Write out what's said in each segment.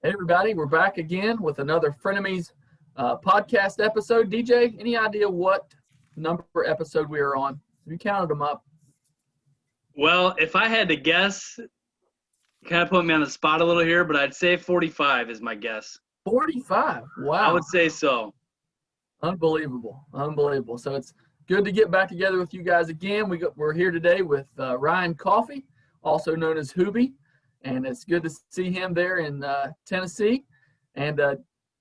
Hey, everybody, we're back again with another Frenemies podcast episode. DJ, any idea what number episode we are on? Have you counted them up? Well, if I had to guess, you kind of put me on the spot a little here, but I'd say 45 is my guess. 45? Wow. I would say so. Unbelievable. So it's good to get back together with you guys again. We're here today with Ryan Coffey, also known as Hoobie. And it's good to see him there in Tennessee. And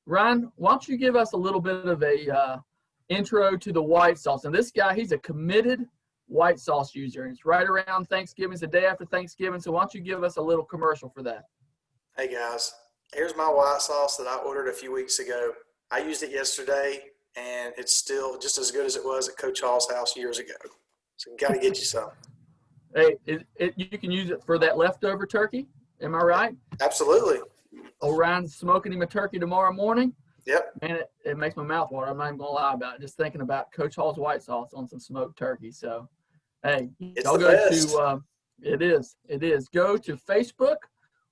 Ryan, why don't you give us a little bit of a intro to the white sauce? And this guy, he's a committed white sauce user. And it's right around Thanksgiving. It's the day after Thanksgiving. So why don't you give us a little commercial for that? Hey, guys. Here's my white sauce that I ordered a few weeks ago. I used it yesterday, and it's still just as good as it was at Coach Hall's house years ago. So got to get you some. Hey, you can use it for that leftover turkey. Am I right? Absolutely. Ryan's smoking him a turkey tomorrow morning. Yep. And it makes my mouth water. I'm not even going to lie about it. Just thinking about Coach Hall's white sauce on some smoked turkey. So, hey, y'all go to it is. Go to Facebook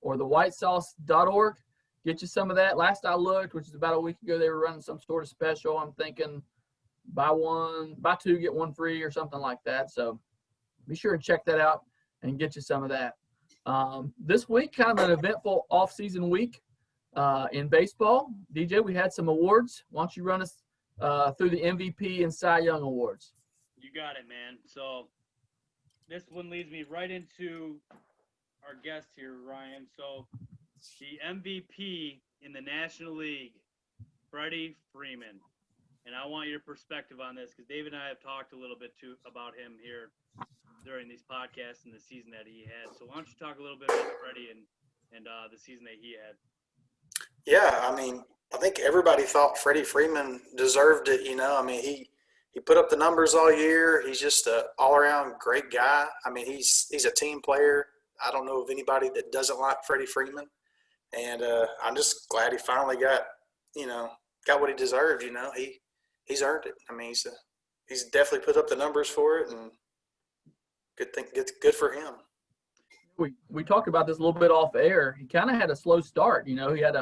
or thewhitesauce.org. Get you some of that. Last I looked, which is about a week ago, they were running some sort of special. I'm thinking buy two, get one free or something like that. So, be sure to check that out and get you some of that. This week, kind of an eventful off-season week in baseball. DJ, we had some awards. Why don't you run us through the MVP and Cy Young awards? You got it, man. So this one leads me right into our guest here, Ryan. So the MVP in the National League, Freddie Freeman. And I want your perspective on this because David and I have talked a little bit too about him here during these podcasts and the season that he had. So why don't you talk a little bit about Freddie and the season that he had? Yeah, I mean, I think everybody thought Freddie Freeman deserved it. You know, I mean, he put up the numbers all year. He's just an all-around great guy. I mean, he's a team player. I don't know of anybody that doesn't like Freddie Freeman. And I'm just glad he finally got what he deserved. You know, he's earned it. I mean, he's definitely put up the numbers for it, and good for him. We talked about this a little bit off air. He kind of had a slow start. You know, he had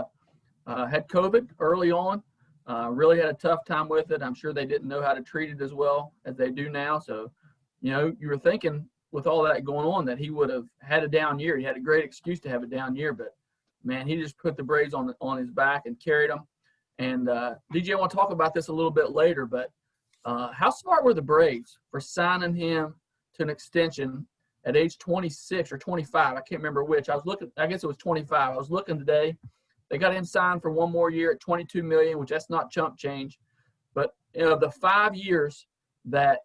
had COVID early on. Really had a tough time with it. I'm sure they didn't know how to treat it as well as they do now. So, you know, you were thinking with all that going on that he would have had a down year. He had a great excuse to have a down year, but man, he just put the Braves on his back and carried them. And DJ, I want to talk about this a little bit later, but how smart were the Braves for signing him to an extension at age 26 or 25? I can't remember which. I guess it was 25. I was looking today. They got him signed for one more year at $22 million, which that's not chump change. But the 5 years that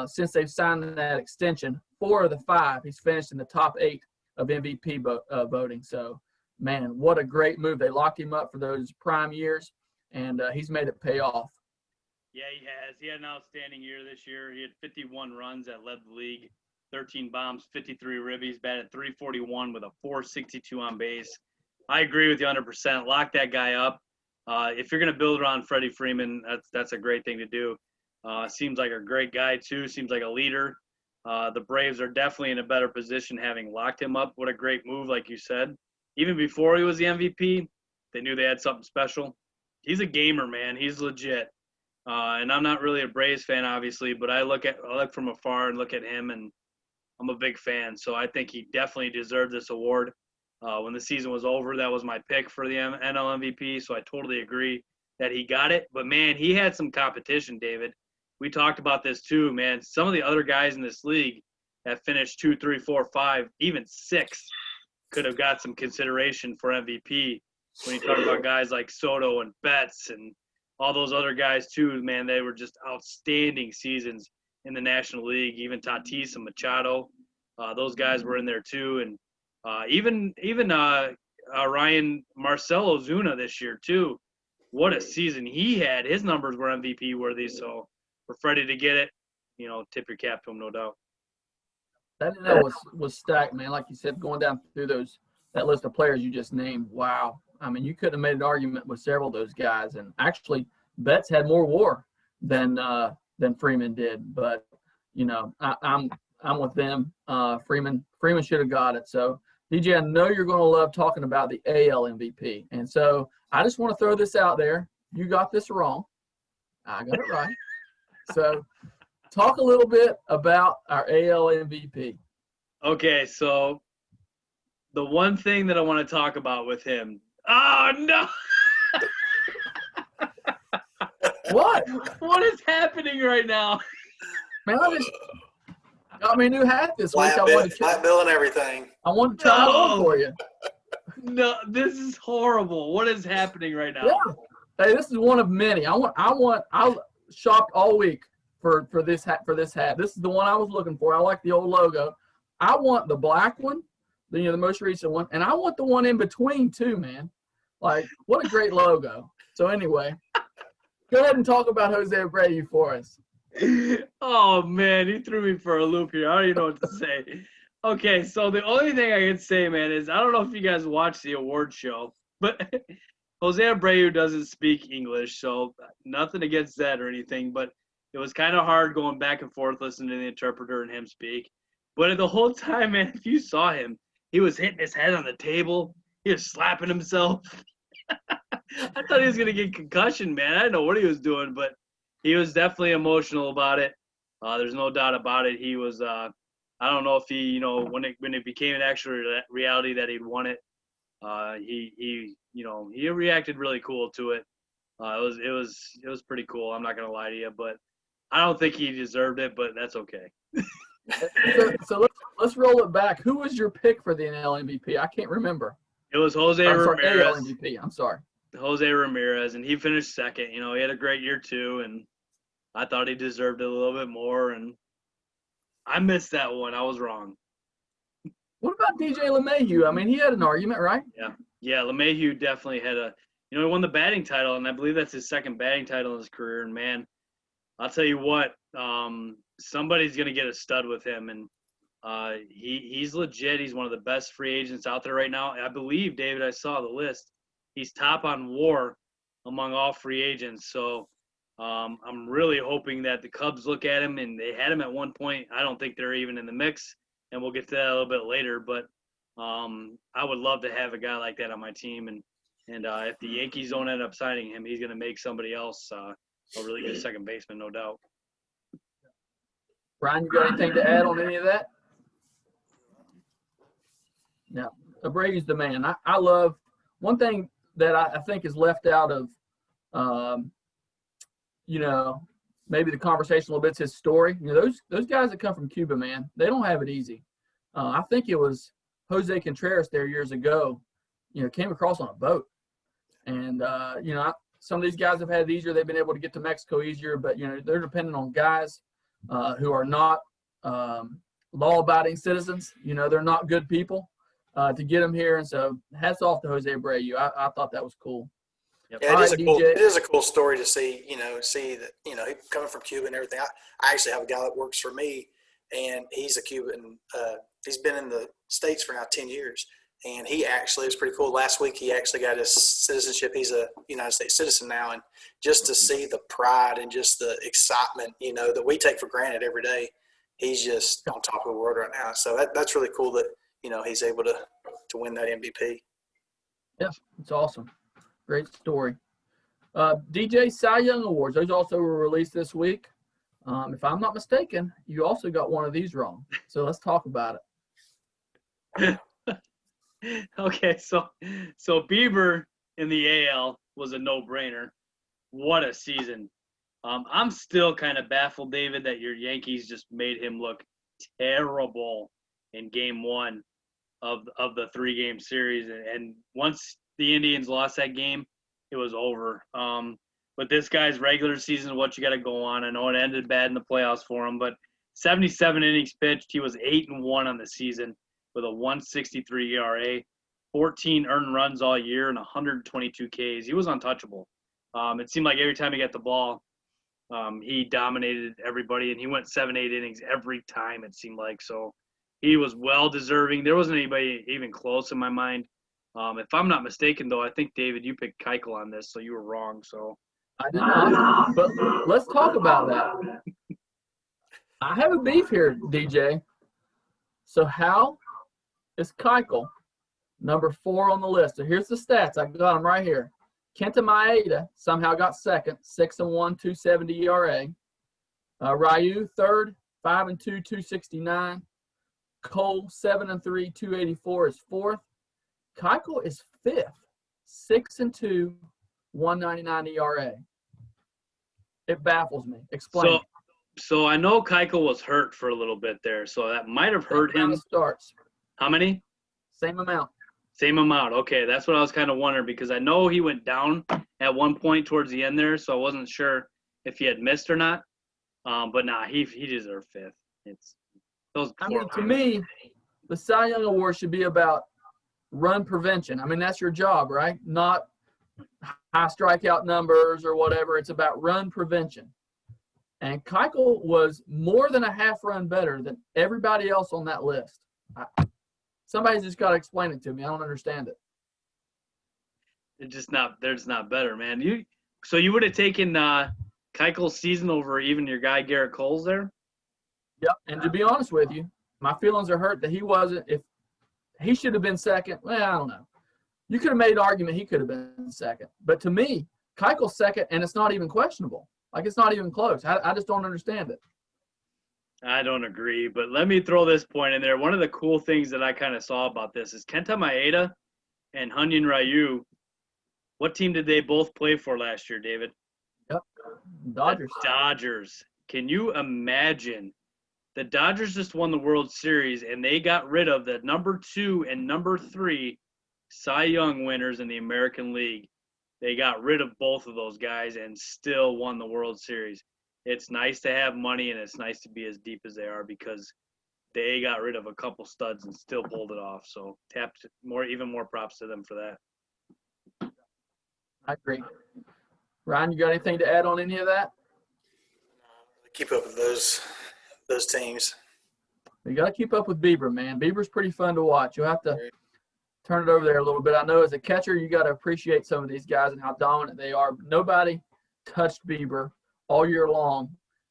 since they've signed that extension, 4 of the 5, he's finished in the top 8 of MVP voting. So, man, what a great move. They locked him up for those prime years, and he's made it pay off. Yeah, he has. He had an outstanding year this year. He had 51 runs that led the league, 13 bombs, 53 ribbies, batted .341 with a .462 on base. I agree with you 100%. Lock that guy up. If you're going to build around Freddie Freeman, that's a great thing to do. Seems like a great guy, too. Seems like a leader. The Braves are definitely in a better position having locked him up. What a great move, like you said. Even before he was the MVP, they knew they had something special. He's a gamer, man. He's legit. And I'm not really a Braves fan, obviously, but I look from afar and look at him, and I'm a big fan. So I think he definitely deserved this award. When the season was over, that was my pick for the NL MVP, so I totally agree that he got it. But, man, he had some competition, David. We talked about this too, man. Some of the other guys in this league that finished 2, 3, 4, 5, even 6 could have got some consideration for MVP. When you talk about guys like Soto and Betts and all those other guys too, man, they were just outstanding seasons in the National League. Even Tatis and Machado, those guys were in there too, and even Ryan Marcelo Ozuna this year too. What a season he had! His numbers were MVP worthy. So for Freddie to get it, tip your cap to him, no doubt. That was stacked, man. Like you said, going down through that list of players you just named. Wow. I mean, you could have made an argument with several of those guys, and actually, Betts had more WAR than Freeman did. But I'm with them. Freeman should have got it. So DJ, I know you're going to love talking about the AL MVP. And so I just want to throw this out there. You got this wrong. I got it right. So talk a little bit about our AL MVP. Okay, so the one thing that I want to talk about with him. Oh, no. What? What is happening right now? Man, I just got me a new hat this week. Flat bill and everything. I want to try it on for you. No, this is horrible. What is happening right now? Yeah. Hey, this is one of many. I shopped all week for this hat. This is the one I was looking for. I like the old logo. I want the black one, the most recent one, and I want the one in between too, man. Like, what a great logo. So anyway, go ahead and talk about Jose Abreu for us. Oh, man, he threw me for a loop here. I don't even know what to say. Okay, so the only thing I can say, man, is I don't know if you guys watch the award show, but Jose Abreu doesn't speak English, so nothing against that or anything, but it was kind of hard going back and forth listening to the interpreter and him speak. But the whole time, man, if you saw him, he was hitting his head on the table. He was slapping himself. I thought he was going to get concussion, man. I didn't know what he was doing, but he was definitely emotional about it. There's no doubt about it. He was I don't know if he, when it became an actual reality that he'd won it, he reacted really cool to it. It was pretty cool. I'm not going to lie to you, but I don't think he deserved it, but that's okay. So let's roll it back. Who was your pick for the NL MVP? I can't remember. It was Jose Ramirez. AL MVP. I'm sorry. Jose Ramirez, and he finished second. He had a great year too, and I thought he deserved it a little bit more, and I missed that one. I was wrong. What about DJ LeMahieu? I mean, he had an argument, right? Yeah. LeMahieu definitely had he won the batting title, and I believe that's his second batting title in his career. And man, I'll tell you what, somebody's gonna get a stud with him, and he's legit. He's one of the best free agents out there right now. I believe, David, I saw the list. He's top on WAR among all free agents. So I'm really hoping that the Cubs look at him, and they had him at one point. I don't think they're even in the mix, and we'll get to that a little bit later. But I would love to have a guy like that on my team. And if the Yankees don't end up signing him, he's going to make somebody else a really good second baseman, no doubt. Brian, you got anything to add on any of that? No. Abreu's the man. I love one thing that I think is left out of, maybe the conversation a little bit is his story. Those guys that come from Cuba, man, they don't have it easy. I think it was Jose Contreras there years ago, came across on a boat. And, some of these guys have had it easier. They've been able to get to Mexico easier, but, they're dependent on guys who are not law-abiding citizens. They're not good people to get them here. And so hats off to Jose Abreu. I thought that was cool. Yep. Yeah, it is a cool story to see, see that, he coming from Cuba and everything. I actually have a guy that works for me, and he's a Cuban. He's been in the States for now 10 years. And he actually, it's pretty cool. Last week, he actually got his citizenship. He's a United States citizen now. And just to see the pride and just the excitement, that we take for granted every day, he's just on top of the world right now. So that's really cool that, he's able to win that MVP. Yeah, it's awesome. Great story. DJ Cy Young Awards, those also were released this week. If I'm not mistaken, you also got one of these wrong. So let's talk about it. Okay, so Bieber in the AL was a no-brainer. What a season. I'm still kind of baffled, David, that your Yankees just made him look terrible in game one of the three-game series. And once the Indians lost that game, it was over. But this guy's regular season, what you got to go on. I know it ended bad in the playoffs for him, but 77 innings pitched. He was 8-1 on the season with a 1.63 ERA, 14 earned runs all year, and 122 Ks. He was untouchable. It seemed like every time he got the ball, he dominated everybody, and he went 7-8 innings every time, it seemed like. So he was well-deserving. There wasn't anybody even close in my mind. If I'm not mistaken, though, I think, David, you picked Keuchel on this, so you were wrong. So I did not, but let's talk about that. I have a beef here, DJ. So how is Keuchel Number 4 on the list. So here's the stats. I got them right here. Kenta Maeda somehow got second, 6-1, 270 ERA. Ryu third, 5-2, 269. Cole 7-3, 284 is fourth. Keuchel is fifth, 6-2, 199 ERA. It baffles me. Explain. So I know Keuchel was hurt for a little bit there, so that might have hurt him. Starts. How many? Same amount. Same amount. Okay, that's what I was kind of wondering because I know he went down at one point towards the end there, so I wasn't sure if he had missed or not. But nah, he deserved fifth. It's those. I mean, to me, the Cy Young Award should be about run prevention. I mean, that's your job, right? Not high strikeout numbers or whatever. It's about run prevention. And Keuchel was more than a half run better than everybody else on that list. Somebody's just got to explain it to me. I don't understand it. They're just not better, man. So you would have taken Keuchel's season over even your guy Garrett Cole's there? Yep. And to be honest with you, my feelings are hurt that he wasn't. If he should have been second, well, I don't know. You could have made an argument he could have been second. But to me, Keuchel's second, and it's not even questionable. Like, it's not even close. I just don't understand it. I don't agree, but let me throw this point in there. One of the cool things that I kind of saw about this is Kenta Maeda and Hunyin Ryu. What team did they both play for last year, David? Yep, Dodgers. The Dodgers. Can you imagine? The Dodgers just won the World Series, and they got rid of the number 2 and number 3 Cy Young winners in the American League. They got rid of both of those guys and still won the World Series. It's nice to have money, and it's nice to be as deep as they are because they got rid of a couple studs and still pulled it off. So even more props to them for that. I agree. Ryan, you got anything to add on any of that? Keep up with those teams. You got to keep up with Bieber, man. Bieber's pretty fun to watch. You'll have to turn it over there a little bit. I know as a catcher, you got to appreciate some of these guys and how dominant they are. Nobody touched Bieber all year long,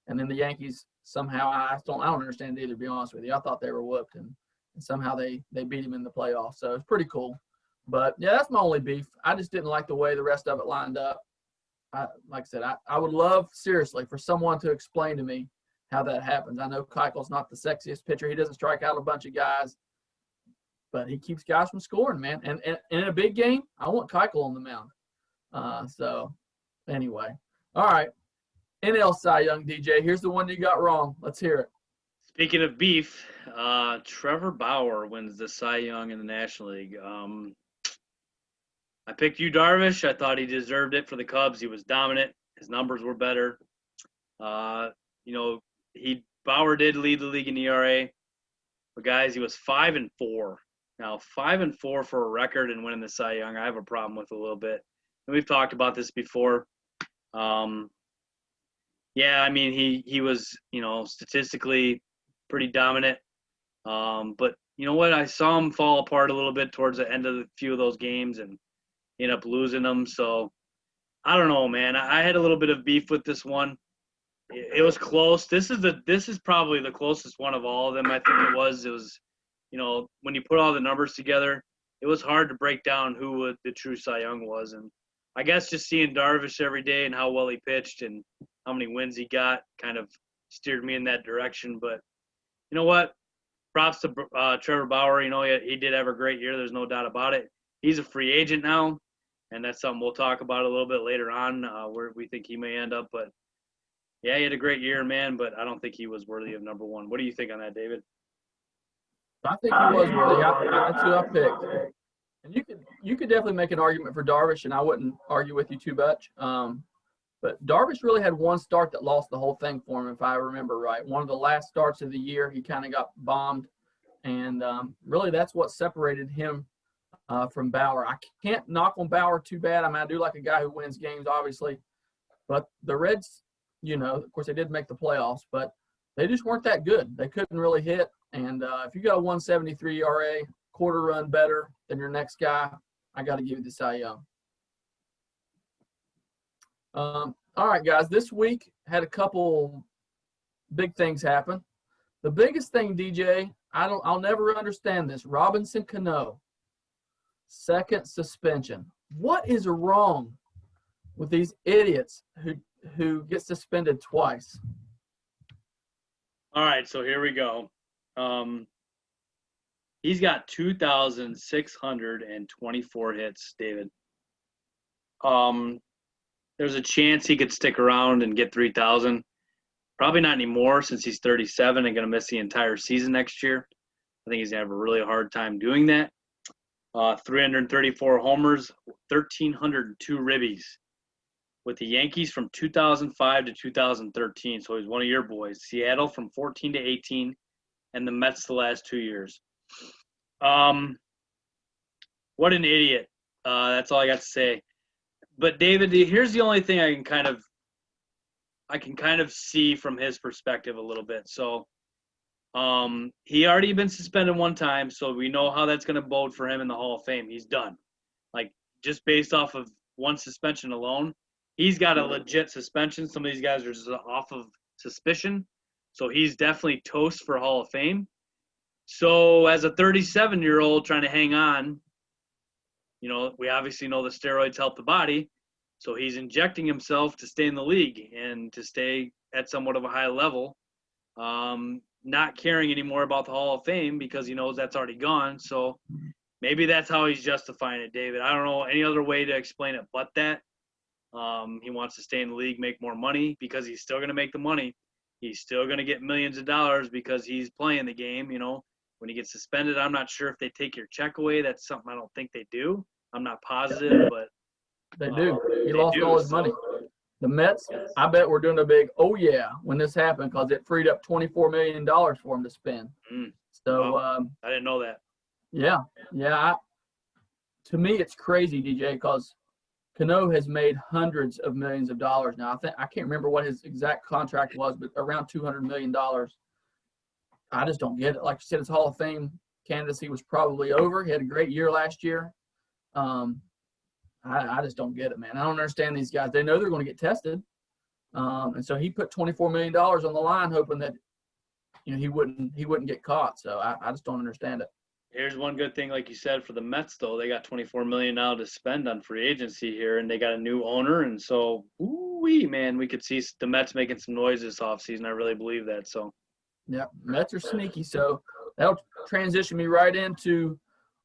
and then the Yankees somehow I don't understand it either, to be honest with you. I thought they were whooped, and somehow they beat him in the playoffs. So it's pretty cool. But yeah, that's my only beef. I just didn't like the way the rest of it lined up. Like I said, I would love seriously for someone to explain to me how that happens. I know Keuchel's not the sexiest pitcher. He doesn't strike out a bunch of guys, but he keeps guys from scoring, man. And in a big game, I want Keuchel on the mound. So anyway, all right. NL Cy Young, DJ. Here's the one you got wrong. Let's hear it. Speaking of beef, Trevor Bauer wins the Cy Young in the National League. I picked Yu Darvish. I thought he deserved it for the Cubs. He was dominant. His numbers were better. Bauer did lead the league in ERA. But guys, he was 5-4. Now 5-4 for a record and winning the Cy Young, I have a problem with a little bit. And we've talked about this before. Yeah, I mean, he was, statistically pretty dominant. But you know what? I saw him fall apart a little bit towards the end of a few of those games and end up losing them. So I don't know, man. I had a little bit of beef with this one. It was close. This is probably the closest one of all of them. I think it was, when you put all the numbers together, it was hard to break down who the true Cy Young was. And I guess just seeing Darvish every day and how well he pitched and how many wins he got kind of steered me in that direction. But you know what? Props to Trevor Bauer. He did have a great year. There's no doubt about it. He's a free agent now, and that's something we'll talk about a little bit later on where we think he may end up. But, yeah, he had a great year, man, but I don't think he was worthy of number one. What do you think on that, David? I think he was worthy. That's who I picked. And you could definitely make an argument for Darvish, and I wouldn't argue with you too much. But Darvish really had one start that lost the whole thing for him, if I remember right. One of the last starts of the year, he kind of got bombed. And really that's what separated him from Bauer. I can't knock on Bauer too bad. I mean, I do like a guy who wins games, obviously. But the Reds, of course, they did make the playoffs, but they just weren't that good. They couldn't really hit. And if you got a 173 ERA, quarter run better than your next guy, I got to give you the Cy Young. All right, guys, this week had a couple big things happen. The biggest thing, DJ, I'll never understand this. Robinson Cano second suspension. What is wrong with these idiots who get suspended twice? All right, so here we go. He's got 2,624 hits, David. There's a chance he could stick around and get 3,000. Probably not anymore since he's 37 and going to miss the entire season next year. I think he's going to have a really hard time doing that. 334 homers, 1,302 ribbies with the Yankees from 2005 to 2013. So he's one of your boys. Seattle from 14 to 18, and the Mets the last 2 years. What an idiot. That's all I got to say. But David, here's the only thing I can kind of see from his perspective a little bit. So he already been suspended one time, so we know how that's going to bode for him in the Hall of Fame. He's done. Like, just based off of one suspension alone, he's got a legit suspension. Some of these guys are just off of suspicion. So he's definitely toast for Hall of Fame. So as a 37-year-old trying to hang on, we obviously know the steroids help the body. So he's injecting himself to stay in the league and to stay at somewhat of a high level, not caring anymore about the Hall of Fame because he knows that's already gone. So maybe that's how he's justifying it, David. I don't know any other way to explain it but that. He wants to stay in the league, make more money because he's still going to make the money. He's still going to get millions of dollars because he's playing the game. When he gets suspended, I'm not sure if they take your check away. That's something I don't think they do. I'm not positive, but they do. He lost all his money. The Mets, I bet we're doing a big, oh, yeah, when this happened because it freed up $24 million for him to spend. So I didn't know that. Yeah. To me, it's crazy, DJ, because Cano has made hundreds of millions of dollars now. I can't remember what his exact contract was, but around $200 million. I just don't get it. Like you said, his Hall of Fame candidacy was probably over. He had a great year last year. I just don't get it, man. I don't understand these guys. They know they're going to get tested. And so he put $24 million on the line hoping that he wouldn't get caught. So I just don't understand it. Here's one good thing, like you said, for the Mets, though. They got $24 million now to spend on free agency here, and they got a new owner. And so, man, we could see the Mets making some noise this offseason. I really believe that. So, yeah, Mets are sneaky. So that'll transition me right into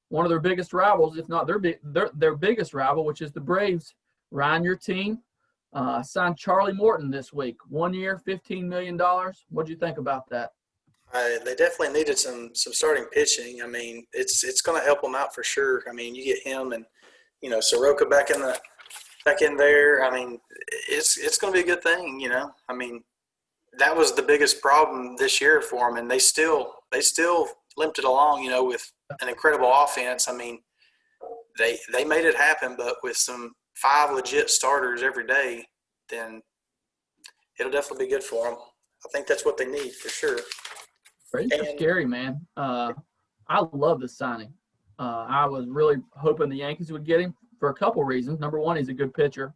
one of their biggest rivals, if not their biggest rival, which is the Braves. Ryan, your team signed Charlie Morton this week. 1 year, $15 million. What'd you think about that? They definitely needed some starting pitching. I mean, it's going to help them out for sure. I mean, you get him and Soroka back in there. I mean, it's going to be a good thing. I mean, that was the biggest problem this year for them, and they still limped it along. With an incredible offense. I mean, they made it happen, but with some 5 legit starters every day, then it'll definitely be good for them. I think that's what they need for sure. Braves are scary, man. I love this signing. I was really hoping the Yankees would get him for a couple reasons. Number one, he's a good pitcher.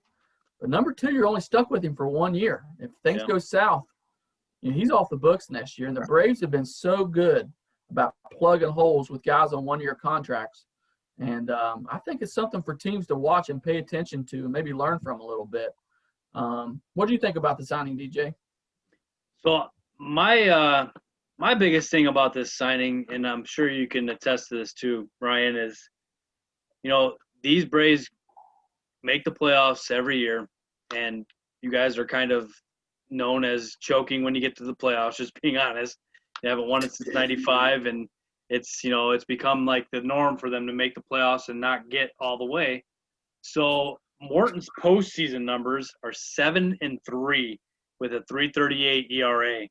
But number two, you're only stuck with him for 1 year. If things go south, he's off the books next year. And the Braves have been so good about plugging holes with guys on 1-year contracts. And I think it's something for teams to watch and pay attention to and maybe learn from a little bit. What do you think about the signing, DJ? So my biggest thing about this signing, and I'm sure you can attest to this too, Brian, is, these Braves make the playoffs every year, and you guys are kind of known as choking when you get to the playoffs, just being honest. They haven't won it since 95, and it's become like the norm for them to make the playoffs and not get all the way. So Morton's postseason numbers are 7-3 with a 3.38 ERA.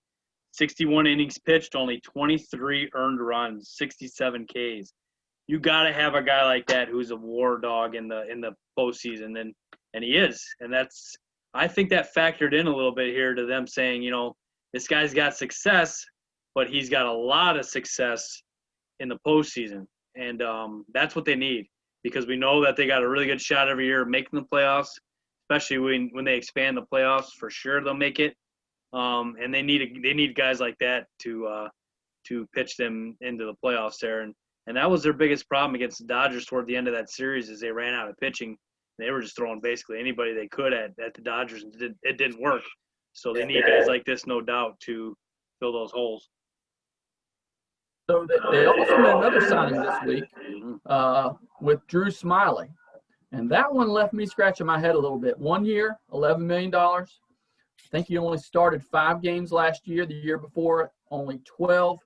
61 innings pitched, only 23 earned runs, 67 Ks. You got to have a guy like that who's a war dog in the postseason, and he is. And I think that factored in a little bit here to them saying, this guy's got success, but he's got a lot of success in the postseason. And that's what they need, because we know that they got a really good shot every year of making the playoffs, especially when they expand the playoffs. For sure they'll make it. And they need guys like that to pitch them into the playoffs there. And And that was their biggest problem against the Dodgers toward the end of that series is they ran out of pitching. They were just throwing basically anybody they could at the Dodgers, and it didn't work. So they need guys like this, no doubt, to fill those holes. So they also made another signing this week with Drew Smiley. And that one left me scratching my head a little bit. 1 year, $11 million. I think he only started 5 games last year. The year before, only 12.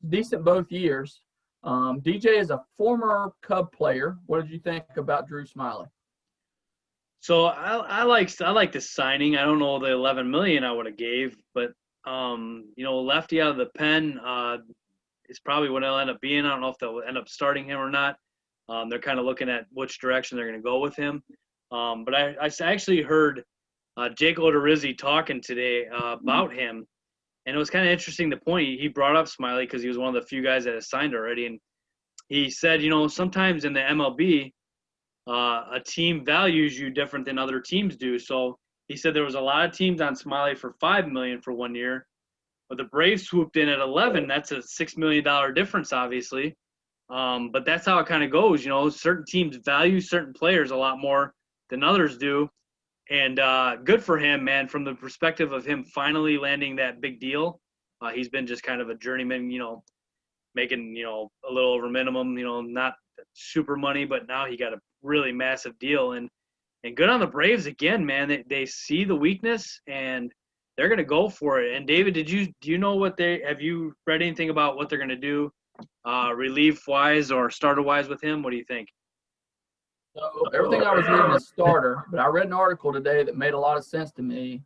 Decent both years. DJ is a former Cub player. What did you think about Drew Smiley? So I like this signing. I don't know the $11 million I would have gave, but lefty out of the pen is probably what it'll end up being. I don't know if they'll end up starting him or not. They're kind of looking at which direction they're going to go with him. But I actually heard Jake Odorizzi talking today about him, and it was kind of interesting the point he brought up Smiley because he was one of the few guys that has signed already, and he said, sometimes in the MLB, a team values you different than other teams do. So he said there was a lot of teams on Smiley for $5 million for 1 year, but the Braves swooped in at 11. That's a $6 million difference, obviously. But that's how it kind of goes. Certain teams value certain players a lot more than others do. And good for him, man, from the perspective of him finally landing that big deal. He's been just kind of a journeyman, making, a little over minimum, not super money, but now he got a really massive deal. And good on the Braves again, man. They see the weakness and they're going to go for it. And David, do you know have you read anything about what they're going to do? Relief-wise or starter-wise with him? What do you think? So everything I was reading is starter, but I read an article today that made a lot of sense to me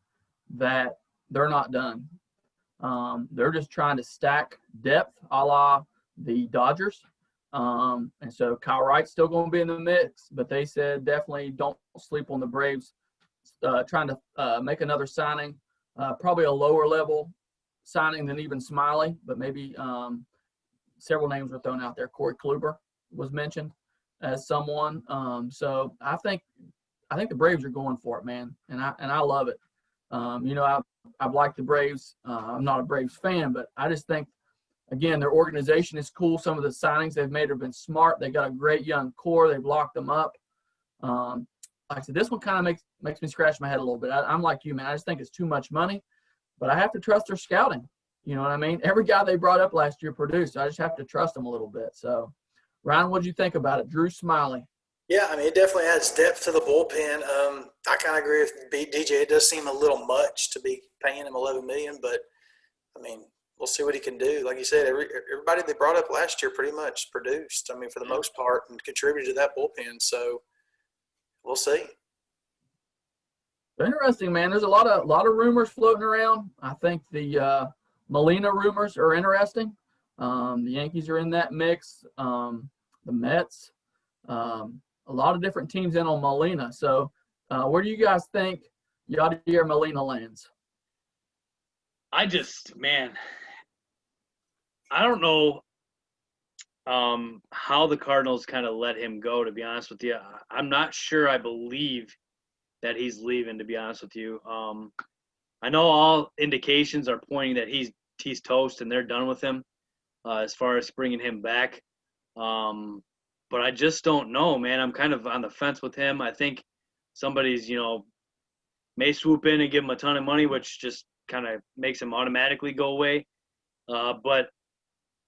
that they're not done. They're just trying to stack depth a la the Dodgers. And so Kyle Wright's still going to be in the mix, but they said definitely don't sleep on the Braves trying to make another signing, probably a lower level signing than even Smiley, but maybe several names were thrown out there. Corey Kluber was mentioned as someone. So I think the Braves are going for it, man, and I love it. I've liked the Braves. I'm not a Braves fan, but I just think, again, their organization is cool. Some of the signings they've made have been smart. They got a great young core. They've locked them up. Like I said, this one kind of makes me scratch my head a little bit. I'm like you, man. I just think it's too much money, but I have to trust their scouting. You know what I mean? Every guy they brought up last year produced. I just have to trust them a little bit. So, Ryan, what did you think about it? Drew Smiley. Yeah, I mean, it definitely adds depth to the bullpen. I kind of agree with DJ. It does seem a little much to be paying him $11 million, but I mean, we'll see what he can do. Like you said, everybody they brought up last year pretty much produced. I mean, for the most part, and contributed to that bullpen. So we'll see. Interesting, man. There's a lot of rumors floating around. I think the Molina rumors are interesting. The Yankees are in that mix. The Mets. A lot of different teams in on Molina. So where do you guys think Yadier Molina lands? I don't know how the Cardinals kind of let him go, to be honest with you. I'm not sure I believe that he's leaving, to be honest with you. I know all indications are pointing that he's toast and they're done with him as far as bringing him back. But I just don't know, man. I'm kind of on the fence with him. I think somebody's, may swoop in and give him a ton of money, which just kind of makes him automatically go away. But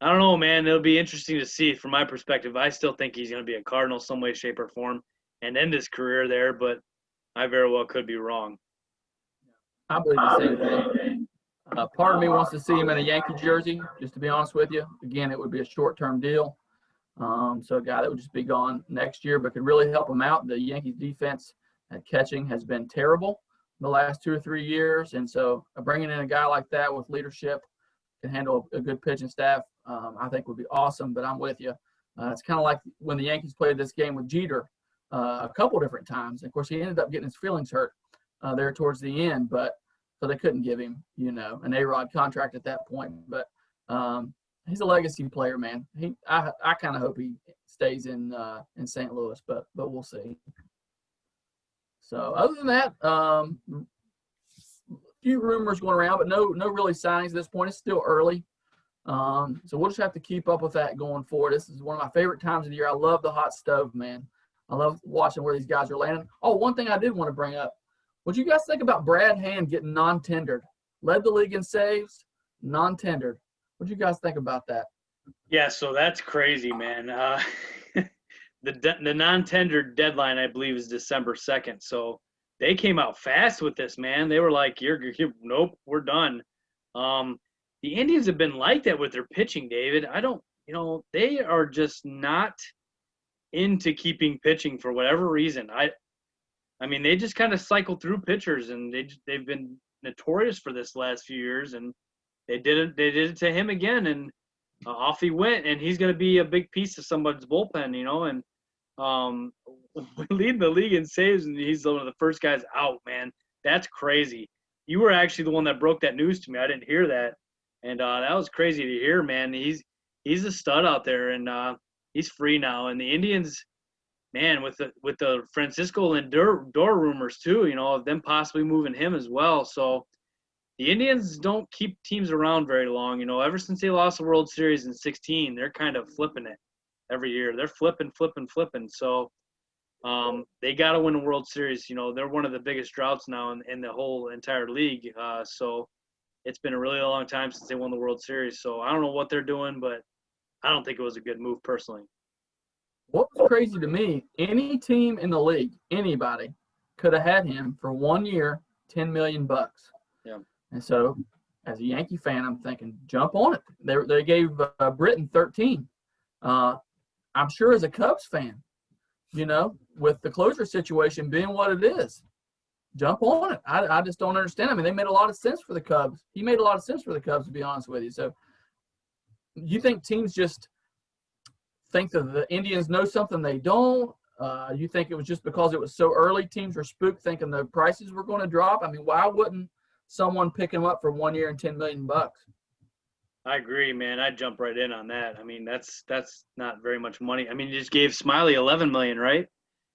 I don't know, man. It'll be interesting to see. From my perspective, I still think he's going to be a Cardinal some way, shape, or form and end his career there, but I very well could be wrong. I believe the same thing. Part of me wants to see him in a Yankee jersey, just to be honest with you. Again, it would be a short-term deal. So a guy that would just be gone next year, but could really help him out. The Yankees defense at catching has been terrible the last 2 or 3 years. And so bringing in a guy like that with leadership can handle a good pitching staff, I think would be awesome. But I'm with you. It's kind of like when the Yankees played this game with Jeter a couple different times. Of course, he ended up getting his feelings hurt there towards the end, but so they couldn't give him, an A-Rod contract at that point. But he's a legacy player, man. I kind of hope he stays in St. Louis, but we'll see. So other than that, a few rumors going around, but no really signings at this point. It's still early. So we'll just have to keep up with that going forward. This is one of my favorite times of the year. I love the hot stove, man. I love watching where these guys are landing. Oh, one thing I did want to bring up. What do you guys think about Brad Hand getting non-tendered? Led the league in saves, non-tendered. What do you guys think about that? Yeah, so that's crazy, man. The non-tendered deadline, I believe, is December 2nd. So they came out fast with this, man. They were like, nope, we're done. The Indians have been like that with their pitching, David. They are just not into keeping pitching for whatever reason. I mean, they just kind of cycle through pitchers, and they've been notorious for this last few years, and they did it to him again, and off he went, and he's going to be a big piece of somebody's bullpen, and leading the league in saves, and he's one of the first guys out, man. That's crazy. You were actually the one that broke that news to me. I didn't hear that, and that was crazy to hear, man. He's a stud out there, and he's free now. And the Indians, man, with the Francisco Lindor rumors too, of them possibly moving him as well. So the Indians don't keep teams around very long. Ever since they lost the World Series in 2016, they're kind of flipping it every year. They're flipping. So they got to win a World Series. They're one of the biggest droughts now in the whole entire league. So it's been a really long time since they won the World Series. So I don't know what they're doing, but I don't think it was a good move personally. What was crazy to me, any team in the league, anybody, could have had him for 1 year, $10 million. Yeah. And so, as a Yankee fan, I'm thinking, jump on it. They gave Britton 13. I'm sure as a Cubs fan, with the closer situation being what it is, jump on it. I just don't understand. I mean, they made a lot of sense for the Cubs. He made a lot of sense for the Cubs, to be honest with you. So, you think teams just think that the Indians know something they don't? You think it was just because it was so early, teams were spooked thinking the prices were going to drop? I mean, why wouldn't someone pick him up for 1 year and $10 million? I agree, man. I'd jump right in on that. I mean, that's not very much money. I mean, you just gave Smiley $11 million, right?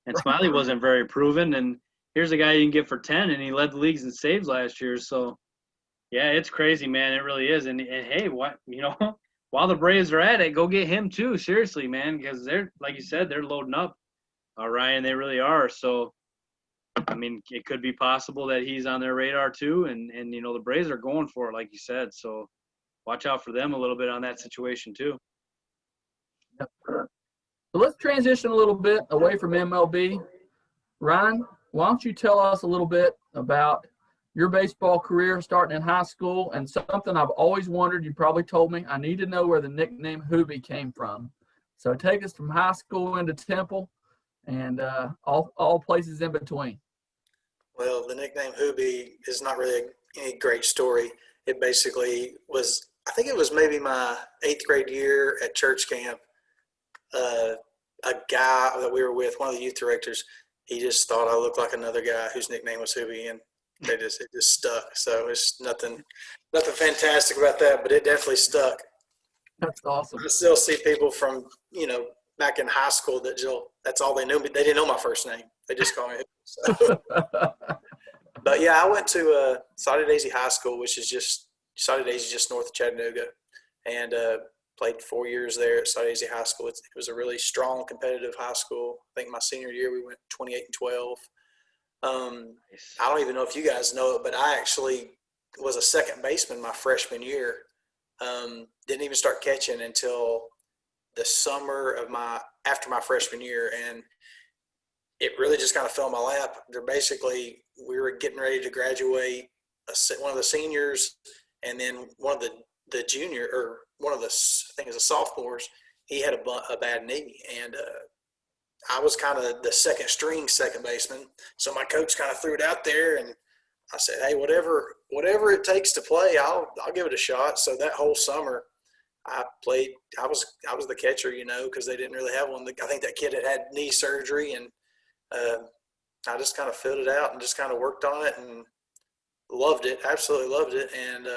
And Smiley wasn't very proven. And here's a guy you can get for 10, and he led the leagues in saves last year. So, yeah, it's crazy, man. It really is. And hey, what while the Braves are at it, go get him too. Seriously, man, because they're, like you said, they're loading up. Ryan, they really are. So, I mean, it could be possible that he's on their radar too. And the Braves are going for it, like you said. So watch out for them a little bit on that situation too. Yep. So let's transition a little bit away from MLB. Ryan, why don't you tell us a little bit about your baseball career starting in high school, and something I've always wondered, you probably told me, I need to know where the nickname Hoobie came from. So take us from high school into Temple and all places in between. Well, the nickname Hoobie is not really any great story. It basically was, I think it was maybe my 8th grade year at church camp. A guy that we were with, one of the youth directors, he just thought I looked like another guy whose nickname was Hoobie, and it just stuck. So it's nothing fantastic about that, but it definitely stuck. That's awesome. I still see people from, back in high school that's all they knew. They didn't know my first name. They just called me. So. But yeah, I went to Saudy Daisy High School, which is just north of Chattanooga, and played 4 years there at Saudy Daisy High School. It was a really strong, competitive high school. I think my senior year we went 28-12. I don't even know if you guys know it, but I actually was a second baseman my freshman year. Didn't even start catching until the summer after my freshman year, and it really just kind of fell in my lap. We were getting ready to graduate one of the seniors, and then one of the junior, or one of the, I think it was the sophomores, he had a bad knee, and I was kind of the second string second baseman. So my coach kind of threw it out there, and I said, hey, whatever it takes to play, I'll give it a shot. So that whole summer I played. I was the catcher, because they didn't really have one. I think that kid had knee surgery, and I just kind of filled it out and just kind of worked on it and loved it, absolutely loved it, and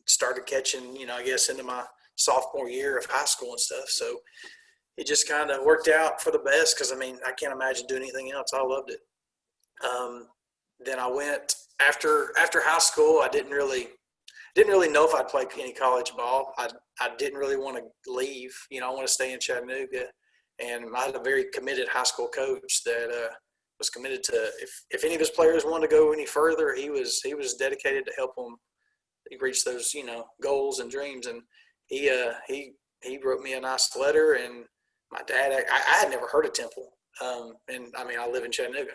started catching, I guess, into my sophomore year of high school and stuff. So it just kind of worked out for the best, because, I can't imagine doing anything else. I loved it. Then I went after high school. I didn't really didn't really know if I'd play any college ball. I didn't really want to leave. You know, I want to stay in Chattanooga. And I had a very committed high school coach that was committed to if any of his players wanted to go any further, he was dedicated to help them reach those, you know, goals and dreams. And he wrote me a nice letter. And my dad, I had never heard of Temple. And I mean, I live in Chattanooga.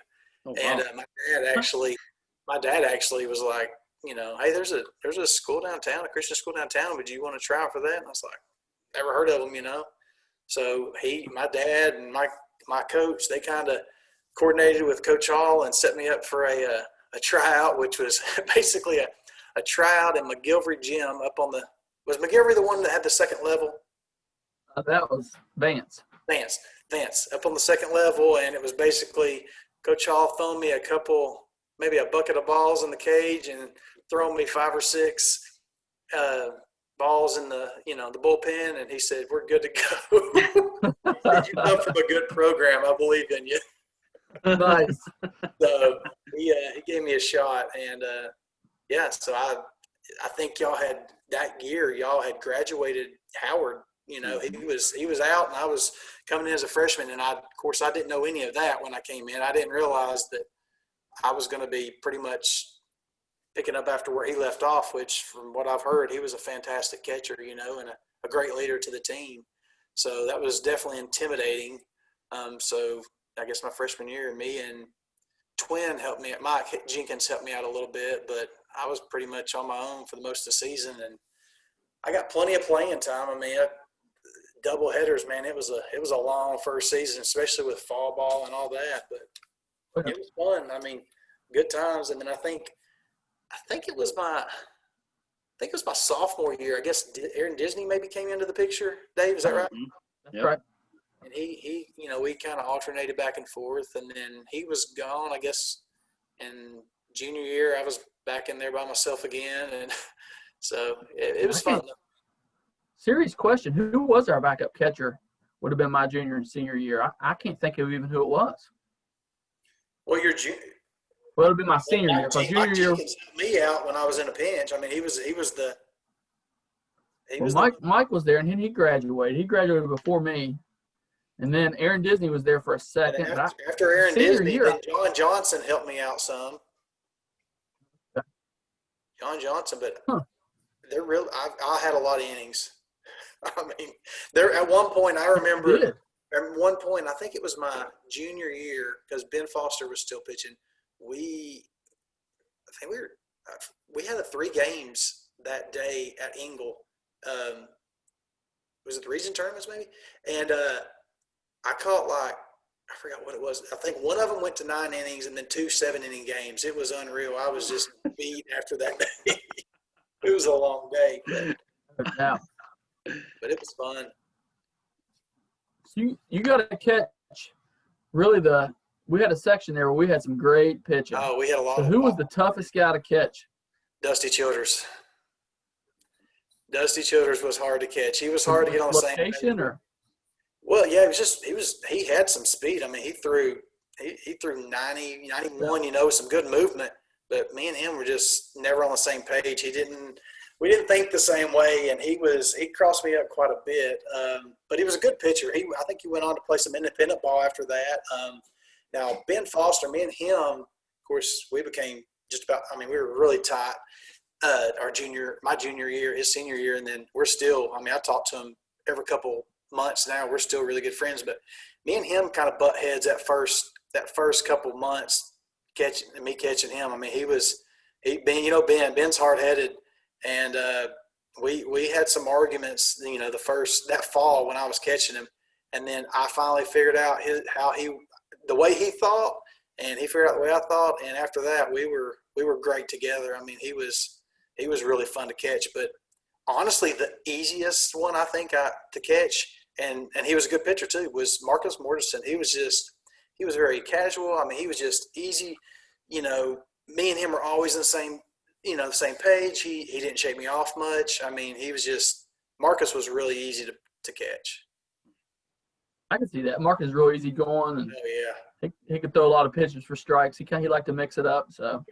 Oh, wow. And my dad actually was like, you know, hey, there's a school downtown, a Christian school downtown. Would you want to try out for that? And I was like, never heard of them, you know. So my dad and my coach, they kind of coordinated with Coach Hall and set me up for a tryout, which was basically a tryout in McGilvery Gym up on was McGilvery the one that had the second level? That was Vance. Vance up on the second level, and it was basically Coach Hall throwing me maybe a bucket of balls in the cage and throwing me 5 or 6 balls in the bullpen, and he said, "We're good to go." He said, "You come from a good program. I believe in you." Nice. So he gave me a shot, and so I think y'all had that year. Y'all had graduated Howard. You know, he was out, and I was coming in as a freshman, and of course I didn't know any of that when I came in. I didn't realize that I was going to be pretty much picking up after where he left off, which from what I've heard, he was a fantastic catcher, you know, and a great leader to the team. So that was definitely intimidating. So I guess my freshman year, me and Twin helped me. Mike Jenkins helped me out a little bit, but I was pretty much on my own for the most of the season, and I got plenty of playing time. I mean, double headers, man. It was a long first season, especially with fall ball and all that, but it was fun. I mean, good times. And then I think it was my sophomore year. I guess Aaron Disney maybe came into the picture. Dave, is that right? Mm-hmm. That's right. And he, you know, we kind of alternated back and forth, and then he was gone, I guess. And junior year, I was back in there by myself again, and so it was fun. Serious question. Who was our backup catcher? Would have been my junior and senior year. I can't think of even who it was. Well, your junior. Well, it would be my senior year. Because junior year, Jenkins helped me out when I was in a pinch. I mean, Mike was there, and then he graduated. He graduated before me, and then Aaron Disney was there for a second. After Aaron Disney, then John Johnson helped me out some. John Johnson, but they're real. I had a lot of innings. I mean, there at one point I remember. At one point, I think it was my junior year because Ben Foster was still pitching. We had 3 games that day at Engle. Was it the region tournaments maybe? And I caught I forgot what it was. I think one of them went to 9 innings and then 2 7-inning games. It was unreal. I was just beat after that day. It was a long day, but it was fun. So you got to catch really we had a section there where we had some great pitching. Oh, we had a lot. So who was the toughest guy to catch? Dusty Childers. Dusty Childers was hard to catch. He was hard to get on the same location or? Well, yeah, he had some speed. I mean, he threw 90, 91, you know, some good movement, but me and him were just never on the same page. We didn't think the same way, and he crossed me up quite a bit. But he was a good pitcher. I think he went on to play some independent ball after that. Now, Ben Foster, me and him, of course, we became we were really tight my junior year, his senior year, and then we're still, I talk to him every couple months now. We're still really good friends, but me and him kind of butt heads that first couple months catching him. I mean, Ben's hard-headed, and we had some arguments, you know, that fall when I was catching him, and then I finally figured out the way he thought, and he figured out the way I thought, and after that we were great together. I mean, he was really fun to catch, but honestly, the easiest one I think to catch, and he was a good pitcher too, was Marcus Mortensen. He was very casual. I mean, he was just easy. You know, me and him were always in the same page. He didn't shake me off much. I mean, Marcus was really easy to catch. I can see that. Marcus is real easy going. And oh yeah. He could throw a lot of pitches for strikes. He liked to mix it up. So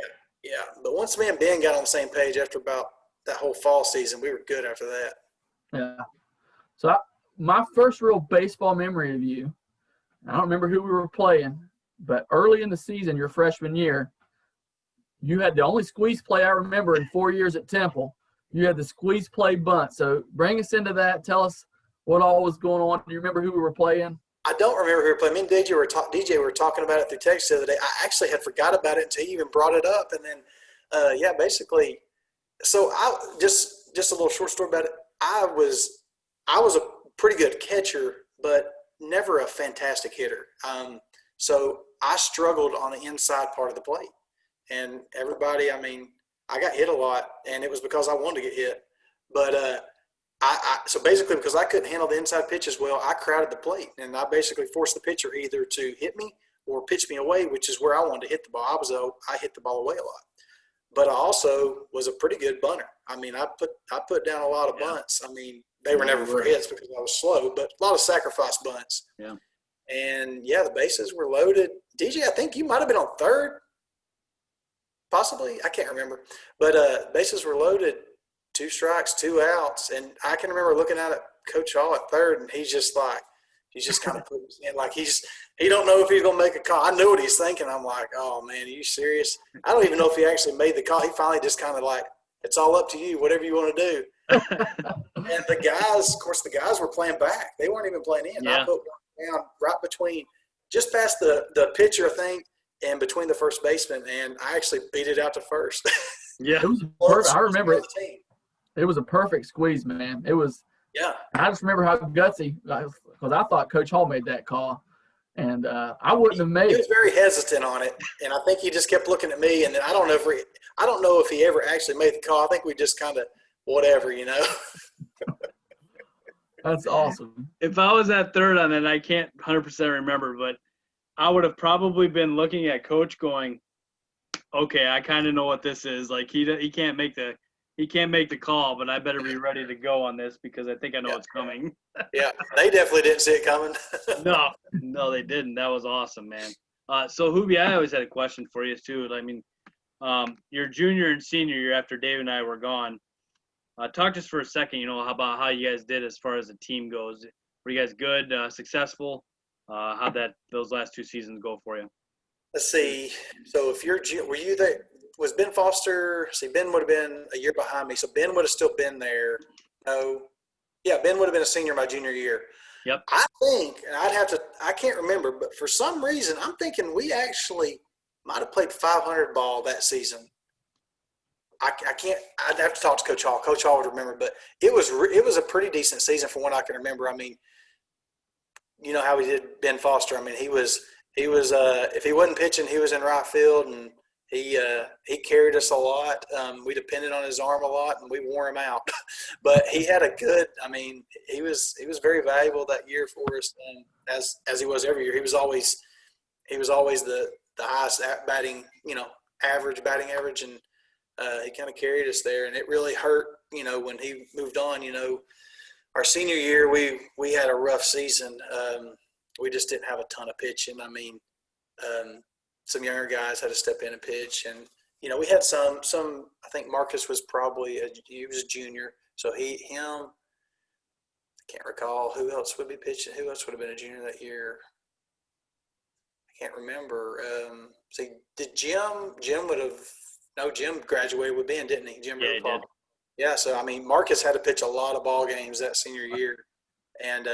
yeah. But once me and Ben got on the same page after about that whole fall season. We were good after that. Yeah. So my first real baseball memory of you, I don't remember who we were playing, but early in the season, your freshman year, you had the only squeeze play I remember in 4 years at Temple. You had the squeeze play bunt. So bring us into that. Tell us what all was going on. Do you remember who we were playing? I don't remember who we were playing. Me and DJ were talking about it through text the other day. I actually had forgot about it until he even brought it up. And then, basically, so just a little short story about it. I was a pretty good catcher, but never a fantastic hitter. So I struggled on the inside part of the plate. And everybody, I got hit a lot, and it was because I wanted to get hit. But so basically because I couldn't handle the inside pitches well, I crowded the plate, and I basically forced the pitcher either to hit me or pitch me away, which is where I wanted to hit the ball. I hit the ball away a lot. But I also was a pretty good bunter. I put down a lot of bunts. They were never for hits because I was slow, but a lot of sacrifice bunts. Yeah. And, the bases were loaded. DJ, I think you might have been on third, possibly. I can't remember. But bases were loaded, 2 strikes, 2 outs. And I can remember looking at Coach Hall at third, and he's just kind of putting his hand like he don't know if he's going to make a call. I know what he's thinking. I'm like, oh, man, are you serious? I don't even know if he actually made the call. He finally just kind of like, it's all up to you, whatever you want to do. And the guys were playing back. They weren't even playing in. Yeah. I put one down right between, just past the pitcher, I think, and between the first baseman, and I actually beat it out to first. Yeah. It was perfect. I remember it. It was a perfect squeeze, man. It was. Yeah. I just remember how gutsy, because I thought Coach Hall made that call, and I wouldn't have made it. He was very hesitant on it, and I think he just kept looking at me. And then I don't know if he ever actually made the call. I think we just kind of whatever, That's awesome. If I was at third on it, I can't 100% remember, but I would have probably been looking at Coach going, okay, I kind of know what this is. Like he can't make the call, but I better be ready to go on this because I think I know what's coming. Yeah, they definitely didn't see it coming. No, they didn't. That was awesome, man. So Hoobie, I always had a question for you too. Your junior and senior year after Dave and I were gone, talk to us for a second, about how you guys did as far as the team goes. Were you guys good, successful? How'd those last 2 seasons go for you? Let's see. So were you there? Was Ben Foster? See, Ben would have been a year behind me, so Ben would have still been there. No, yeah, Ben would have been a senior my junior year. Yep. I think, and I can't remember, but for some reason, I'm thinking we actually might have played 500 ball that season. I'd have to talk to Coach Hall. Coach Hall would remember, but it was a pretty decent season from what I can remember. You know how we did Ben Foster. He was if he wasn't pitching, he was in right field, and he carried us a lot. We depended on his arm a lot, and we wore him out. But he had a good. He was very valuable that year for us, as he was every year. He was always the highest batting average, and he kind of carried us there. And it really hurt, when he moved on. Our senior year, we had a rough season. We just didn't have a ton of pitching. Some younger guys had to step in and pitch, and we had some. I think Marcus was probably he was a junior, so him. I can't recall who else would be pitching. Who else would have been a junior that year? I can't remember. Did Jim? Jim graduated with Ben, didn't he? Jim. Yeah, he did. Yeah, so Marcus had to pitch a lot of ball games that senior year, and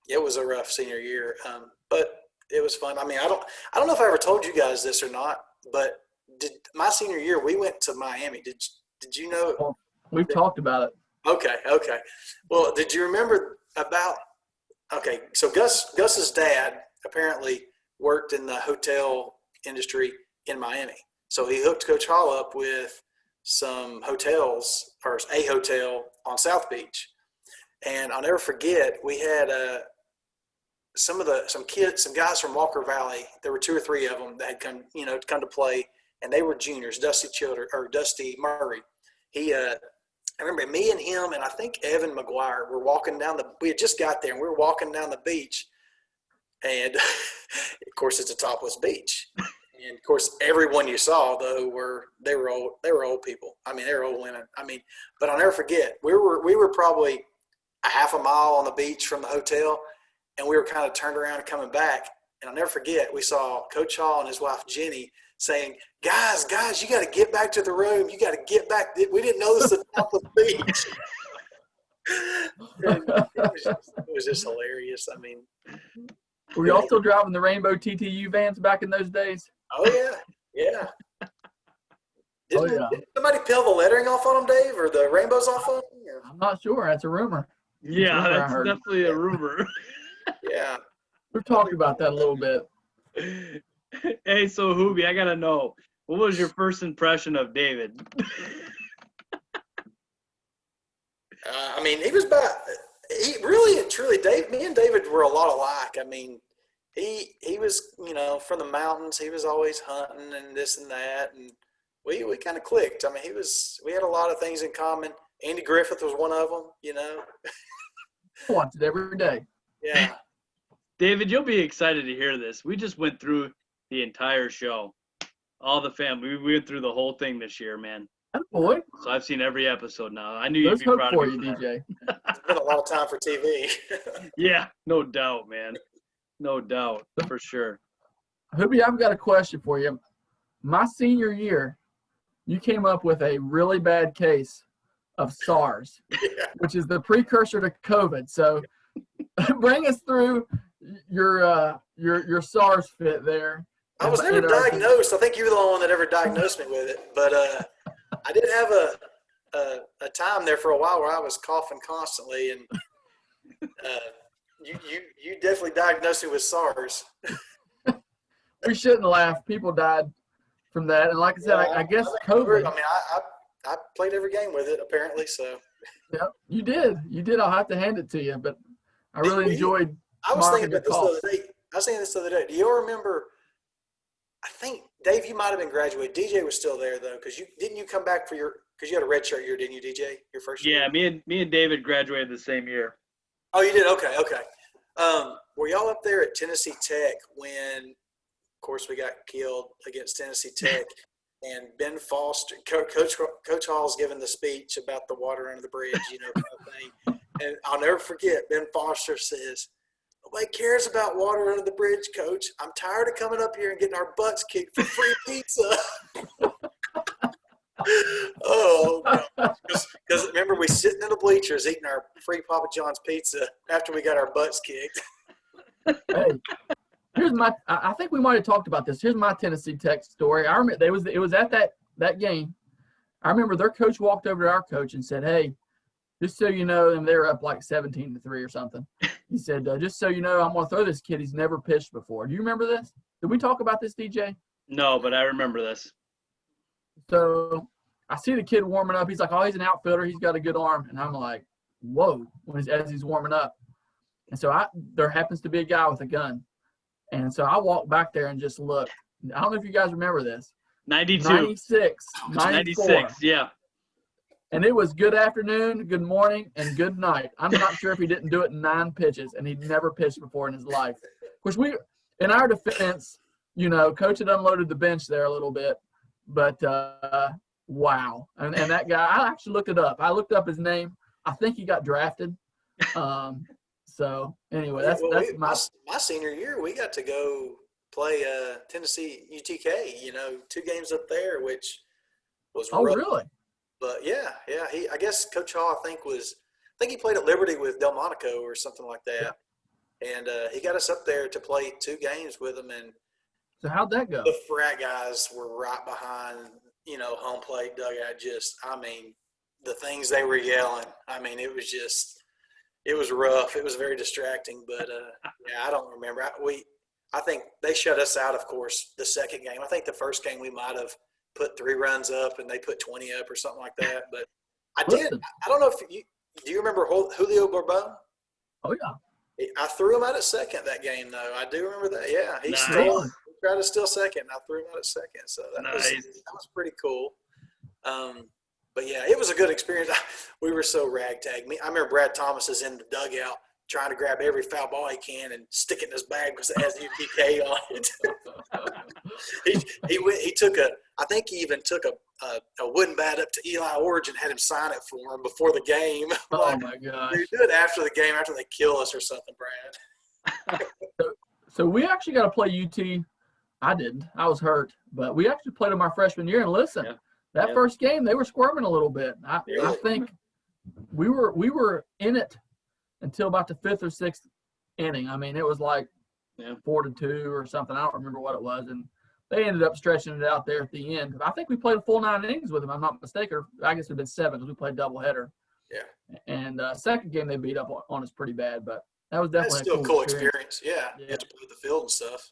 it was a rough senior year, but it was fun. I don't know if I ever told you guys this or not, but my senior year we went to Miami. Did you know? Well, we've talked about it. Okay. Well, did you remember about? Okay, so Gus's dad apparently worked in the hotel industry in Miami, so he hooked Coach Hall up with some hotels, or a hotel on South Beach. And I'll never forget, we had some guys from Walker Valley. There were 2 or 3 of them that had come to play, and they were juniors. Dusty Murray. I remember me and him, and I think Evan McGuire were walking down we had just got there, and we were walking down the beach, and of course it's a topless beach. And of course, everyone you saw though they were old people. I mean, they were old women. I mean, but I'll never forget. We were probably a half a mile on the beach from the hotel, and we were kind of turned around and coming back. And I'll never forget. We saw Coach Hall and his wife Jenny saying, "Guys, you got to get back to the room. You got to get back. We didn't know this was top of the beach." And it was just hilarious. I mean, were y'all still driving the rainbow TTU vans back in those days? Oh yeah. Didn't somebody peel the lettering off on them, Dave, or the rainbows off on them? I'm not sure. That's a rumor. Yeah, rumor that's definitely a rumor. Yeah. We've talked about that a little bit. Hey, so Hoobie, I gotta know, what was your first impression of David? I mean, he really and truly, me and David were a lot alike. I mean, he was, from the mountains. He was always hunting and this and that, and we kind of clicked. I mean, we had a lot of things in common. Andy Griffith was one of them, I watch it every day. Yeah. David, you'll be excited to hear this. We just went through the entire show. All the family. We went through the whole thing this year, man. Oh, boy. So I've seen every episode now. I knew you'd be hope proud for of you, me. DJ. It's been a lot of time for TV. Yeah, no doubt, man. No doubt, for sure. Hoobie, I've got a question for you. My senior year, you came up with a really bad case of SARS, which is the precursor to COVID. So bring us through your SARS fit there. I was never diagnosed. I think you were the only one that ever diagnosed me with it. But I did have a time there for a while where I was coughing constantly, and you definitely diagnosed me with SARS. We shouldn't laugh. People died from that, and like I said, I guess COVID. I mean, I played every game with it apparently. So. Yeah, you did. I'll have to hand it to you. But I really enjoyed. I was thinking about this the other day. I was thinking this the other day. Do you all remember? I think Dave, you might have been graduated. DJ was still there though, because you come back because you had a redshirt year, didn't you, DJ? Your first year. Yeah, me and David graduated the same year. Oh, you did? Okay. Were y'all up there at Tennessee Tech when, of course, we got killed against Tennessee Tech, and Ben Foster, Coach Hall's giving the speech about the water under the bridge, kind of thing. And I'll never forget, Ben Foster says, "Nobody cares about water under the bridge, Coach. I'm tired of coming up here and getting our butts kicked for free pizza." Oh, because remember, we sitting in the bleachers eating our free Papa John's pizza after we got our butts kicked. Hey, I think we might have talked about this. Here's my Tennessee Tech story. I remember it was at that game. I remember their coach walked over to our coach and said, "Hey, just so you know," and they were up like 17-3 or something. He said, "Just so you know, I'm going to throw this kid. He's never pitched before." Do you remember this? Did we talk about this, DJ? No, but I remember this. So I see the kid warming up. He's like, "Oh, he's an outfielder. He's got a good arm." And I'm like, "Whoa," as he's warming up. And so there happens to be a guy with a gun. And so I walked back there and just looked. I don't know if you guys remember this. 92. 96. 94. 96, yeah. And it was good afternoon, good morning, and good night. I'm not sure if he didn't do it in 9 pitches, and he'd never pitched before in his life. Of course, in our defense, Coach had unloaded the bench there a little bit. But, wow. And that guy, I actually looked it up. I looked up his name. I think he got drafted. So, anyway, that's my senior year, we got to go play Tennessee UTK, 2 games up there, which was rough. Oh, really? But yeah, I guess Coach Hall, I think he played at Liberty with Delmonico or something like that, and he got us up there to play 2 games with him. And so how'd that go? The frat guys were right behind, home plate dugout. The things they were yelling. It was rough. It was very distracting. But I don't remember. I think they shut us out, of course, the second game. I think the first game we might have put 3 runs up and they put 20 up or something like that. But I don't know if do you remember Julio Bourbon? Oh, yeah. I threw him out at second that game, though. I do remember that. Yeah, he tried to steal second, and I threw him out at second. So that was pretty cool. But yeah, it was a good experience. We were so ragtag. I remember Brad Thomas is in the dugout trying to grab every foul ball he can and stick it in his bag because it has UTK on it. He took a. I think he even took a wooden bat up to Eli Orge and had him sign it for him before the game. Oh my gosh! Dude, do it after the game, after they kill us or something, Brad. So we actually got to play UT. I didn't. I was hurt, but we actually played them our freshman year. And listen, that first game they were squirming a little bit. I think we were in it until about the 5th or 6th inning. I mean, it was like 4-2 or something. I don't remember what it was, and they ended up stretching it out there at the end. I think we played a full 9 innings with them. I'm not mistaken. Or I guess it'd been 7 because we played doubleheader. Yeah. And second game they beat up on us pretty bad, but that was definitely still a cool experience. Yeah. You have to play the field and stuff.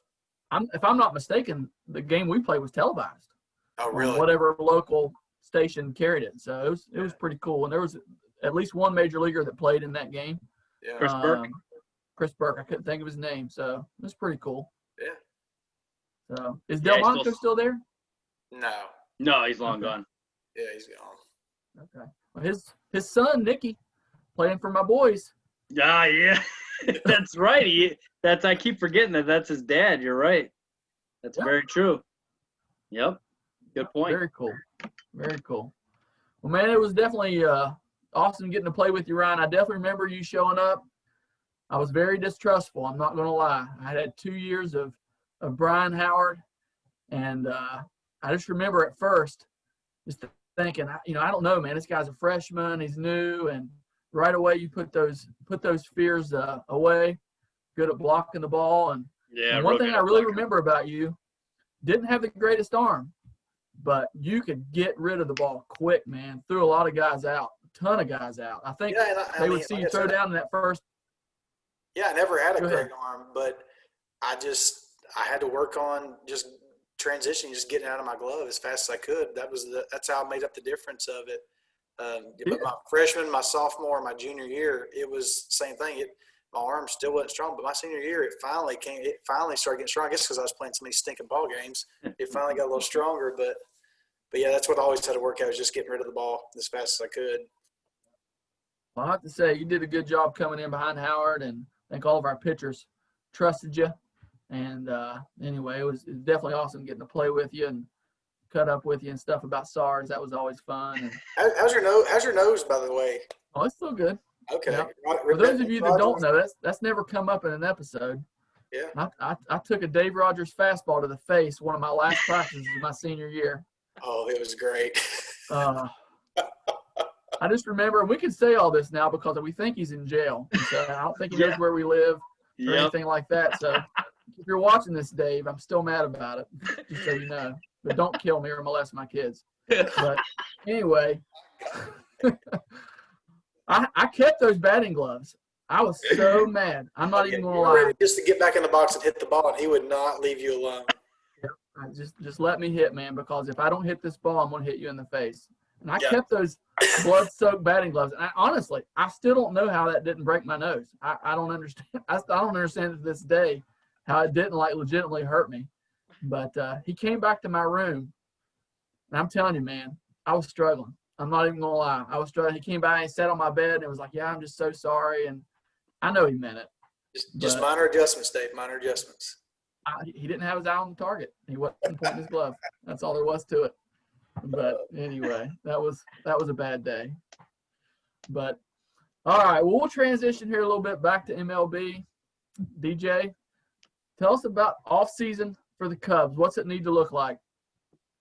If I'm not mistaken, the game we played was televised. Oh, really? Whatever local station carried it. So it was pretty cool. And there was at least one major leaguer that played in that game. Yeah. Chris Burke. I couldn't think of his name. So it was pretty cool. Yeah. So is Delmonico still there? No, he's long gone. Yeah, he's gone. Okay. Well, his son, Nicky, playing for my boys. Yeah. That's right. I keep forgetting that's his dad. You're right. That's very true. Yep. Good point. Very cool. Very cool. Well, man, it was definitely awesome getting to play with you, Ryan. I definitely remember you showing up. I was very distrustful. I'm not going to lie. I had 2 years of Brian Howard, and I just remember at first just thinking, I don't know, man. This guy's a freshman. He's new, and right away you put those fears away. Good at blocking the ball, and one thing I really remember about you, didn't have the greatest arm, but you could get rid of the ball quick, man. Threw a lot of guys out, a ton of guys out. I think they would see you throw down in that first. Yeah, I never had a great arm, but I had to work on just transitioning, just getting out of my glove as fast as I could. That's how I made up the difference of it. But my freshman, my sophomore, my junior year, it was the same thing. My arm still wasn't strong, but my senior year, it finally started getting strong. I guess because I was playing so many stinking ball games, it finally got a little stronger. But yeah, that's what I always had to work at, was just getting rid of the ball as fast as I could. Well, I have to say, you did a good job coming in behind Howard, and I think all of our pitchers trusted you. And anyway, it was definitely awesome getting to play with you and cut up with you and stuff about SARS. That was always fun. And, how's your nose, by the way? Oh, it's still good. Okay. Yeah. For those of you that don't know, that's never come up in an episode. Yeah. I took a Dave Rogers fastball to the face one of my last practices of my senior year. Oh, it was great. I just remember, and we can say all this now because we think he's in jail. So I don't think he knows where we live or anything like that. So if you're watching this, Dave, I'm still mad about it, just so you know. But don't kill me or molest my kids. But anyway, I kept those batting gloves. I was so mad. I'm not even going to lie. Ready just to get back in the box and hit the ball, and he would not leave you alone. Just let me hit, man, because if I don't hit this ball, I'm going to hit you in the face. And I kept those blood-soaked batting gloves. And honestly, I still don't know how that didn't break my nose. I don't understand. I don't understand to this day how it didn't legitimately hurt me. But he came back to my room, and I'm telling you, man, I was struggling. I'm not even going to lie. I was struggling. He came by and he sat on my bed and was like, yeah, I'm just so sorry. And I know he meant it. Just minor adjustments, Dave, minor adjustments. He didn't have his eye on the target. He wasn't pointing his glove. That's all there was to it. But anyway, that was a bad day. But all right, well, we'll transition here a little bit back to MLB. DJ, tell us about off-season for the Cubs. What's it need to look like?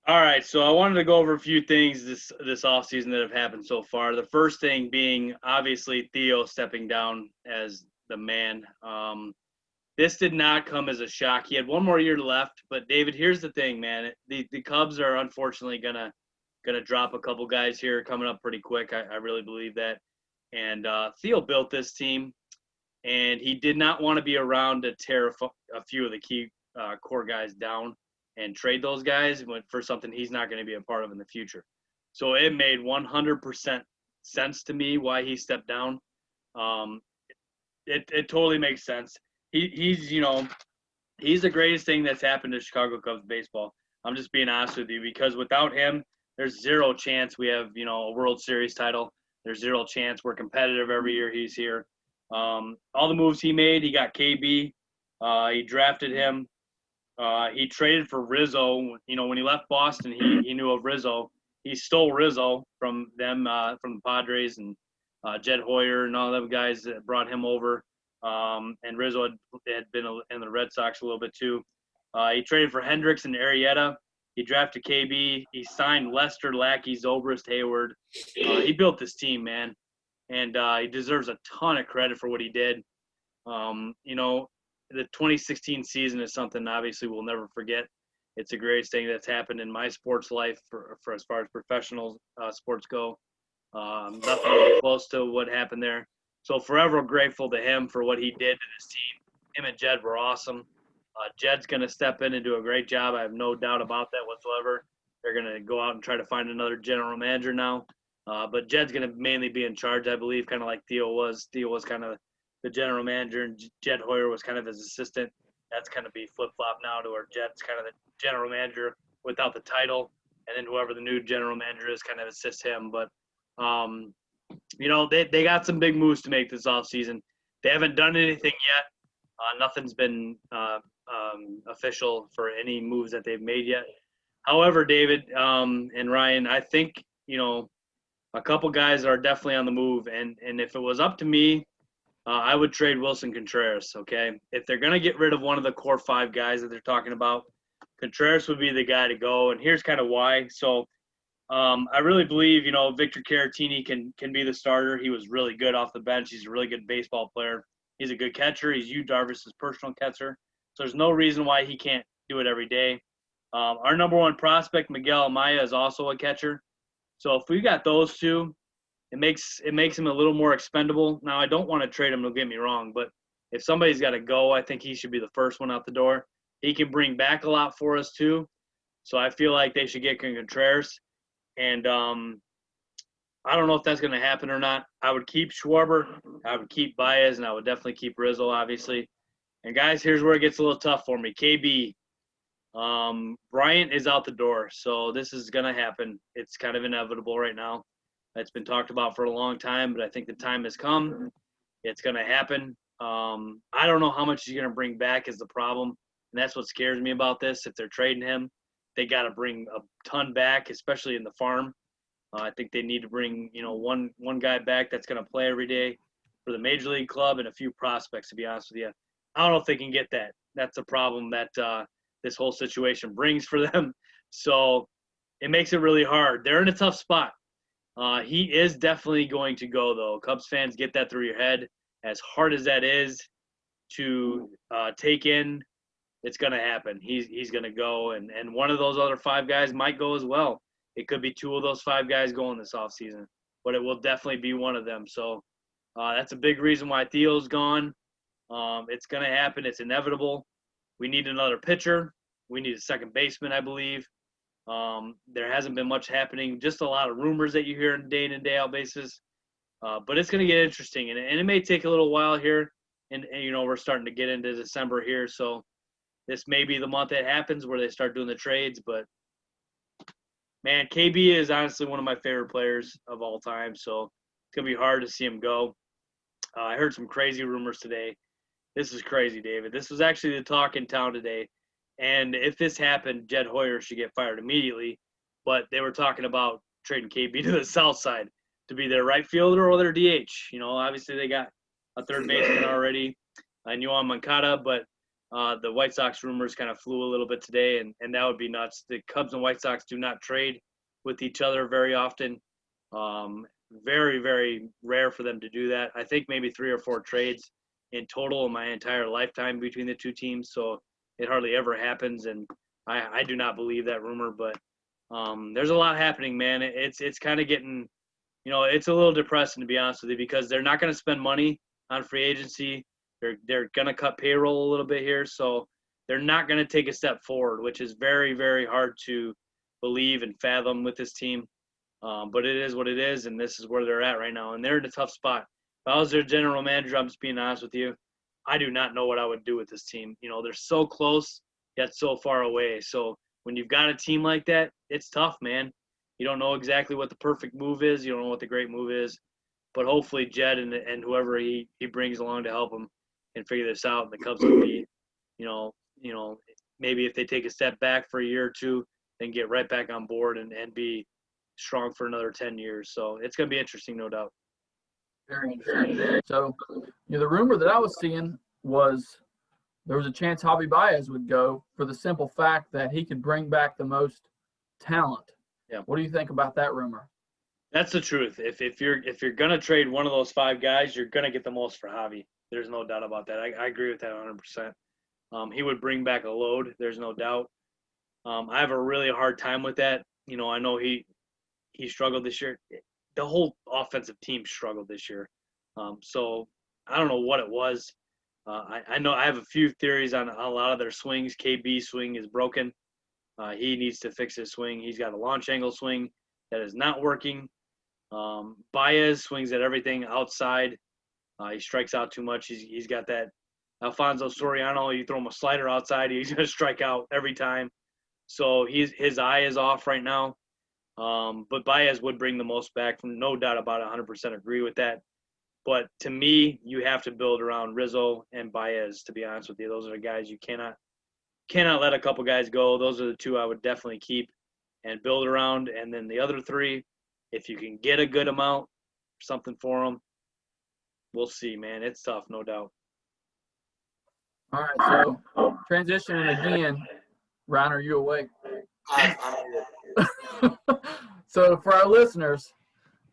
All right, so I wanted to go over a few things this offseason that have happened so far. The first thing being, obviously, Theo stepping down as the man. This did not come as a shock. He had one more year left, but David, here's the thing, man. The Cubs are unfortunately gonna drop a couple guys here coming up pretty quick. I really believe that. And Theo built this team, and he did not want to be around to tear a few of the key core guys down and trade those guys for something he's not going to be a part of in the future. So it made 100% sense to me why he stepped down. It totally makes sense. He's the greatest thing that's happened to Chicago Cubs baseball. I'm just being honest with you, because without him, there's zero chance we have, a World Series title. There's zero chance we're competitive every year he's here. All the moves he made, he got KB. He drafted him. He traded for Rizzo. You know, when he left Boston, he knew of Rizzo. He stole Rizzo from them, from the Padres, and Jed Hoyer and all them guys that brought him over. And Rizzo had been in the Red Sox a little bit too. He traded for Hendricks and Arrieta. He drafted KB. He signed Lester, Lackey, Zobrist, Hayward. He built this team, man, and he deserves a ton of credit for what he did. You know, the 2016 season is something obviously we'll never forget. It's the greatest thing that's happened in my sports life for as far as professional sports go. Nothing really close to what happened there. So forever grateful to him for what he did to this team. Him and Jed were awesome. Jed's going to step in and do a great job. I have no doubt about that whatsoever. They're going to go out and try to find another general manager now. But Jed's going to mainly be in charge, I believe, kind of like Theo was. Theo was kind of the general manager, and Jed Hoyer was kind of his assistant. That's kind of be flip-flop now to where Jed's kind of the general manager without the title, and then whoever the new general manager is kind of assists him. But, you know, they got some big moves to make this offseason. They haven't done anything yet. Nothing's been official for any moves that they've made yet. However, David and Ryan, I think, you know, a couple guys are definitely on the move. And if it was up to me, I would trade Wilson Contreras, okay? If they're going to get rid of one of the core 5 guys that they're talking about, Contreras would be the guy to go. And here's kind of why. So I really believe, you know, Victor Caratini can be the starter. He was really good off the bench. He's a really good baseball player. He's a good catcher. He's Yu Darvish's personal catcher. So there's no reason why he can't do it every day. Our number 1 prospect, Miguel Amaya, is also a catcher. So if we got those two, it makes him a little more expendable. Now, I don't want to trade him, don't get me wrong, but if somebody's got to go, I think he should be the first one out the door. He can bring back a lot for us too. So I feel like they should get Contreras. And I don't know if that's going to happen or not. I would keep Schwarber, I would keep Baez, and I would definitely keep Rizzo, obviously. And, guys, here's where it gets a little tough for me. KB, Bryant is out the door, so this is going to happen. It's kind of inevitable right now. It's been talked about for a long time, but I think the time has come. It's going to happen. I don't know how much he's going to bring back is the problem, and that's what scares me about this. If they're trading him, they got to bring a ton back, especially in the farm. I think they need to bring, you know, one guy back that's going to play every day for the major league club and a few prospects, to be honest with you. I don't know if they can get that. That's a problem that this whole situation brings for them. So it makes it really hard. They're in a tough spot. He is definitely going to go, though. Cubs fans, get that through your head. As hard as that is to take in, it's going to happen. He's going to go, and one of those other 5 guys might go as well. It could be 2 of those 5 guys going this offseason, but it will definitely be one of them. So that's a big reason why Theo's gone. It's going to happen. It's inevitable. We need another pitcher. We need a second baseman, I believe. There hasn't been much happening, just a lot of rumors that you hear on a day in and day out basis. But it's going to get interesting, and it may take a little while here. And, you know, we're starting to get into December here, so this may be the month it happens where they start doing the trades. But, man, KB is honestly one of my favorite players of all time, so it's going to be hard to see him go. I heard some crazy rumors today. This is crazy, David. This was actually the talk in town today. And if this happened, Jed Hoyer should get fired immediately. But they were talking about trading KB to the south side to be their right fielder or their DH. You know, obviously they got a third baseman already, Yohan Moncada, but the White Sox rumors kind of flew a little bit today, and that would be nuts. The Cubs and White Sox do not trade with each other very often. Very, very rare for them to do that. I think maybe 3 or 4 trades in total in my entire lifetime between the two teams, so it hardly ever happens, and I do not believe that rumor. But there's a lot happening, man. It's kind of getting, you know, it's a little depressing, to be honest with you, because they're not going to spend money on free agency. They're going to cut payroll a little bit here, so they're not going to take a step forward, which is very, very hard to believe and fathom with this team. But it is what it is, and this is where they're at right now, and they're in a tough spot. If I was their general manager, I'm just being honest with you, I do not know what I would do with this team. You know, they're so close, yet so far away. So when you've got a team like that, it's tough, man. You don't know exactly what the perfect move is. You don't know what the great move is. But hopefully Jed and whoever he brings along to help him can figure this out, and the Cubs can be, you know, maybe if they take a step back for a year or two, then get right back on board and be strong for another 10 years. So it's going to be interesting, no doubt. Very interesting. So, the rumor that I was seeing was there was a chance Javi Baez would go for the simple fact that he could bring back the most talent. Yeah. What do you think about that rumor? That's the truth. If you're gonna trade one of those 5 guys, you're gonna get the most for Javi. There's no doubt about that. I agree with that 100%. He would bring back a load. There's no doubt. I have a really hard time with that. I know he struggled this year. The whole offensive team struggled this year. So I don't know what it was. I know I have a few theories on a lot of their swings. KB's swing is broken. He needs to fix his swing. He's got a launch angle swing that is not working. Baez swings at everything outside. He strikes out too much. He's got that Alfonso Soriano. You throw him a slider outside, he's going to strike out every time. So his eye is off right now. But Baez would bring the most back, from no doubt about it. 100% agree with that. But to me, you have to build around Rizzo and Baez, to be honest with you. Those are the guys you cannot let a couple guys go. Those are the 2 I would definitely keep and build around. And then the other 3, if you can get a good amount, something for them, we'll see, man. It's tough, no doubt. All right, so transitioning again. Ryan, are you awake? I'm So for our listeners,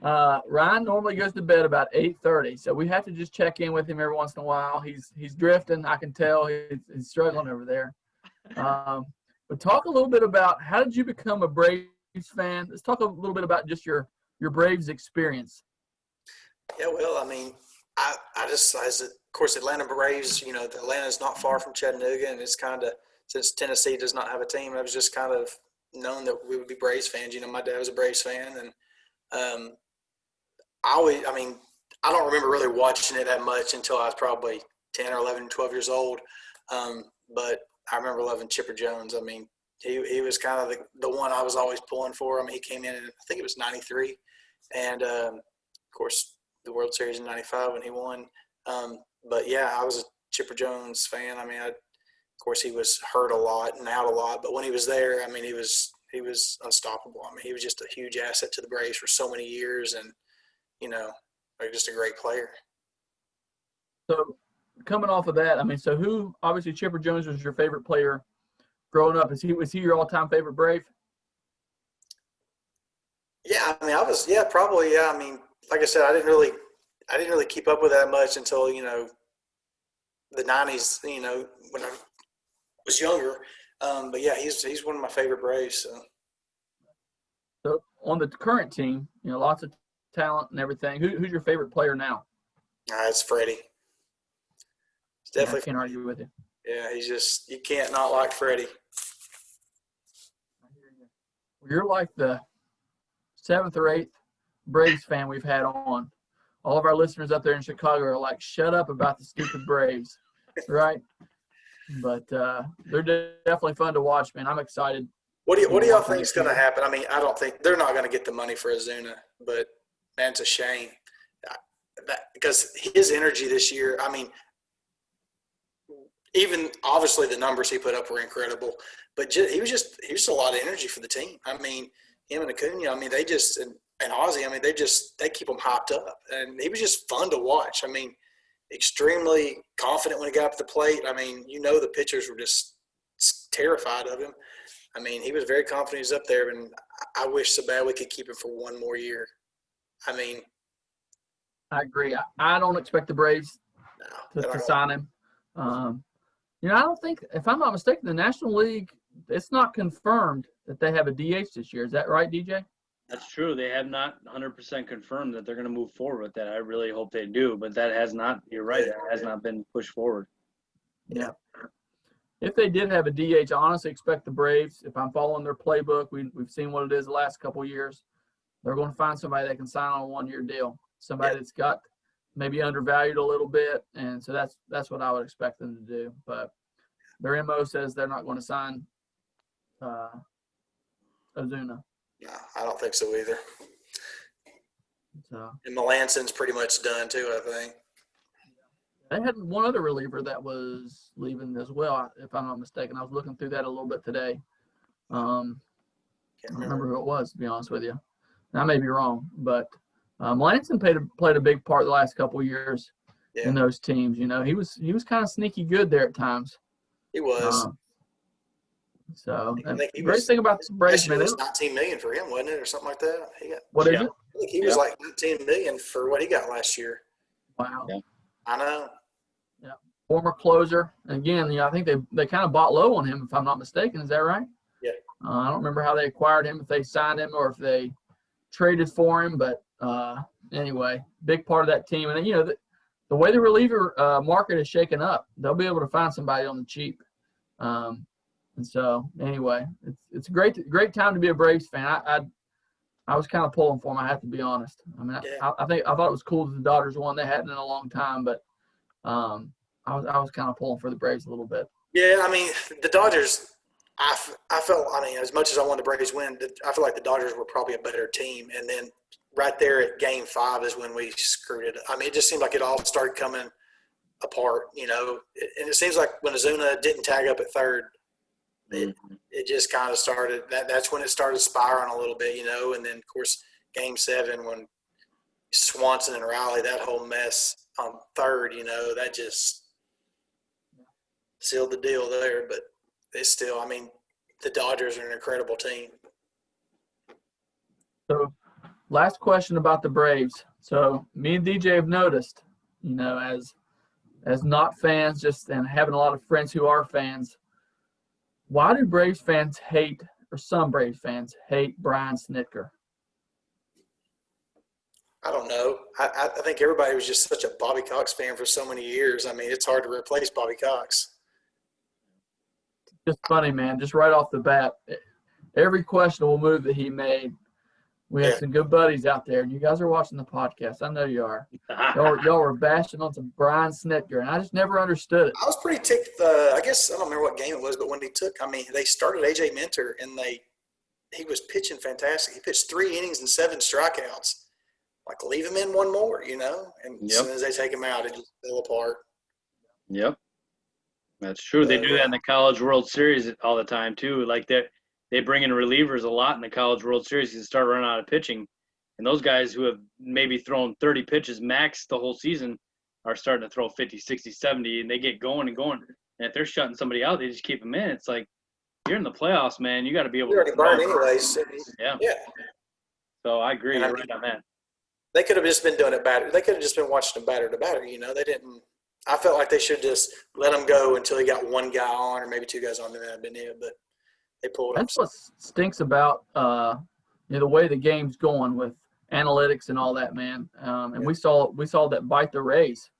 Ryan normally goes to bed about 8:30, so we have to just check in with him every once in a while. He's drifting. I can tell he's struggling over there. But talk a little bit about, how did you become a Braves fan? Let's talk a little bit about just your Braves experience. Yeah, well, I mean, of course, Atlanta Braves, Atlanta's not far from Chattanooga, and it's kind of, since Tennessee does not have a team, I was just kind of known that we would be Braves fans. My dad was a Braves fan, and I don't remember really watching it that much until I was probably 10 or 11, 12 years old. But I remember loving Chipper Jones. I mean, he was kind of the one I was always pulling for. I mean, he came in, I think it was 93. And, of course, the World Series in 95 when he won. But, yeah, I was a Chipper Jones fan. I mean, of course, he was hurt a lot and out a lot. But when he was there, I mean, he was unstoppable. I mean, he was just a huge asset to the Braves for so many years, and, just a great player. So coming off of that, I mean, so obviously Chipper Jones was your favorite player growing up. Was he your all-time favorite Brave? Yeah, I mean, probably, yeah. I mean, like I said, I didn't really keep up with that much until, the 90s, when I was younger. But yeah, he's one of my favorite Braves. So on the current team, lots of talent and everything. Who's your favorite player now? It's Freddie. It's definitely. I can't argue with you. Yeah, you can't not like Freddie. You're like the 7th or 8th Braves fan we've had on. All of our listeners up there in Chicago are like, shut up about the stupid Braves, right? But they're definitely fun to watch, man. I'm excited. What do y'all think is going to happen? I mean, I don't think they're not going to get the money for Ozuna, but man, it's a shame because his energy this year. I mean, even obviously the numbers he put up were incredible, but he was just a lot of energy for the team. I mean, him and Acuna. I mean, they just and Ozzy. I mean, they keep them hopped up, and he was just fun to watch. I mean, extremely confident when he got up to the plate. I mean, the pitchers were just terrified of him. I mean, he was very confident he was up there, and I wish so bad we could keep him for one more year. I mean, I agree. I don't expect the Braves to sign him. I don't think, if I'm not mistaken, the National League, it's not confirmed that they have a DH this year. Is that right, DJ? That's true. They have not 100% confirmed that they're going to move forward with that. I really hope they do, but that has not – you're right. That has not been pushed forward. Yeah. If they did have a DH, I honestly expect the Braves, if I'm following their playbook, we've seen what it is the last couple of years, they're going to find somebody that can sign on a one-year deal, somebody that's got maybe undervalued a little bit, and so that's what I would expect them to do. But their MO says they're not going to sign Ozuna. No, I don't think so either. So. And Melanson's pretty much done too, I think. They had one other reliever that was leaving as well, if I'm not mistaken. I was looking through that a little bit today. I Can't don't remember. remember who it was, to be honest with you. I may be wrong, but Melanson played a big part the last couple of years Yeah, in those teams. You know, he was kind of sneaky good there at times. he was. So I think he great was. thing about the Braves, Last year man. was 19 million for him, wasn't it, or something like that? What is Yeah. it? I think he was like 19 million for what he got last year. Wow. Yeah. I know. Yeah. Former closer. And again, I think they kind of bought low on him, if I'm not mistaken. Is that right? Yeah. I don't remember how they acquired him, if they signed him or if they traded for him. But anyway, big part of that team. And, the way the reliever market is shaken up, they'll be able to find somebody on the cheap. And so, anyway, it's a great time to be a Braves fan. I was kind of pulling for them. I have to be honest. I mean, Yeah. I thought it was cool that the Dodgers won. They hadn't in a long time, but I was kind of pulling for the Braves a little bit. Yeah, I mean, the Dodgers, I felt, I mean, as much as I wanted the Braves to win, I feel like the Dodgers were probably a better team. And then right there at Game 5 is when we screwed it. I mean, it just seemed like it all started coming apart, and it seems like when Azuna didn't tag up at third, it just kind of started. That's when it started spiraling a little bit, and then, of course, Game 7 when Swanson and Riley, that whole mess on third, that just sealed the deal there. But it's still, I mean, the Dodgers are an incredible team. So, last question about the Braves. So, me and DJ have noticed, as not fans, just and having a lot of friends who are fans, why do Braves fans hate, or some Braves fans hate Brian Snitker? I don't know. I think everybody was just such a Bobby Cox fan for so many years. I mean, it's hard to replace Bobby Cox. Just funny, man. Just right off the bat, every questionable move that he made, we had some good buddies out there, and you guys are watching the podcast. I know you are. Y'all were bashing on some Brian Snitker, and I just never understood it. I was pretty ticked. I guess I don't remember what game it was, but when they started AJ Minter, and he was pitching fantastic. He pitched 3 innings and 7 strikeouts. Like, leave him in one more, And as soon as they take him out, it just fell apart. Yep. That's true. They do that in the College World Series all the time, too. Like, they bring in relievers a lot in the College World Series to start running out of pitching. And those guys who have maybe thrown 30 pitches max the whole season are starting to throw 50, 60, 70, and they get going and going. And if they're shutting somebody out, they just keep them in. It's like, you're in the playoffs, man. You got to be able to. You're already burned anyways. Yeah. Yeah. So I agree. You're right on that. They could have just been doing it batter. They could have just been watching them batter to batter. They didn't. I felt like they should just let him go until he got one guy on or maybe 2 guys on, and that'd been it. But they pulled him. That's what stinks about the way the game's going with analytics and all that, man. And we saw that bite the Rays.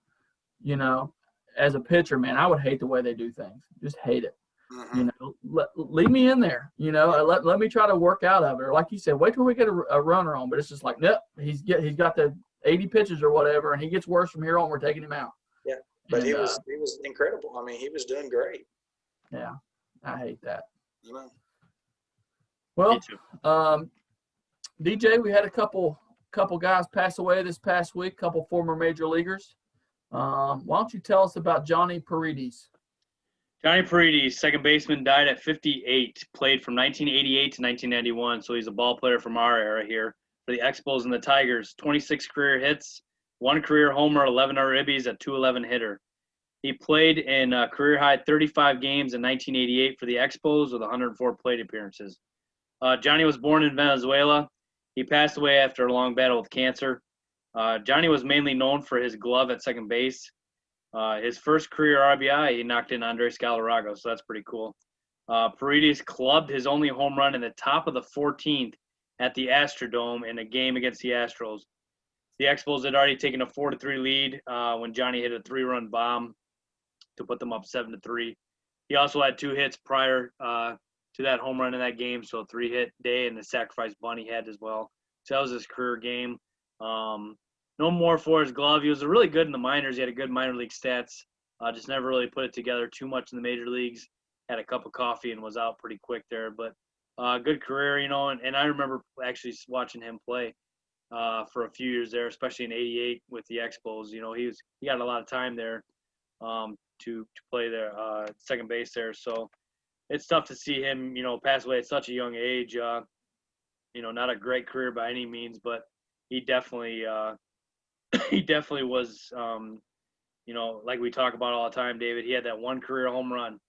As a pitcher, man, I would hate the way they do things. Just hate it. Mm-hmm. Leave me in there. Let me try to work out of it. Or like you said, wait till we get a runner on. But it's just like, nope, he's got the 80 pitches or whatever, and he gets worse from here on. We're taking him out. Yeah, but he was incredible. I mean, he was doing great. Yeah, I hate that. Me too. Well, DJ, we had a couple guys pass away this past week. Couple former major leaguers. Why don't you tell us about Johnny Paredes? Johnny Paredes, second baseman, died at 58. Played from 1988 to 1991, so he's a ball player from our era here for the Expos and the Tigers. 26 career hits, 1 career homer, 11 ribbies, a .211 hitter. He played in career-high 35 games in 1988 for the Expos with 104 plate appearances. Johnny was born in Venezuela. He passed away after a long battle with cancer. Johnny was mainly known for his glove at second base. His first career RBI, he knocked in Andres Galarraga, so that's pretty cool. Paredes clubbed his only home run in the top of the 14th at the Astrodome in a game against the Astros. The Expos had already taken a 4-3 lead when Johnny hit a 3-run bomb to put them up 7-3. He also had 2 hits prior to that home run in that game, so a 3-hit day and the sacrifice bunt he had as well. So that was his career game. No more for his glove. He was really good in the minors. He had a good minor league stats. Just never really put it together too much in the major leagues. Had a cup of coffee and was out pretty quick there. But good career, and I remember actually watching him play for a few years there, especially in '88 with the Expos. He got a lot of time there. to play there, second base there. So it's tough to see him, pass away at such a young age. Not a great career by any means, but he definitely he definitely was, like we talk about all the time, David. He had that one career home run,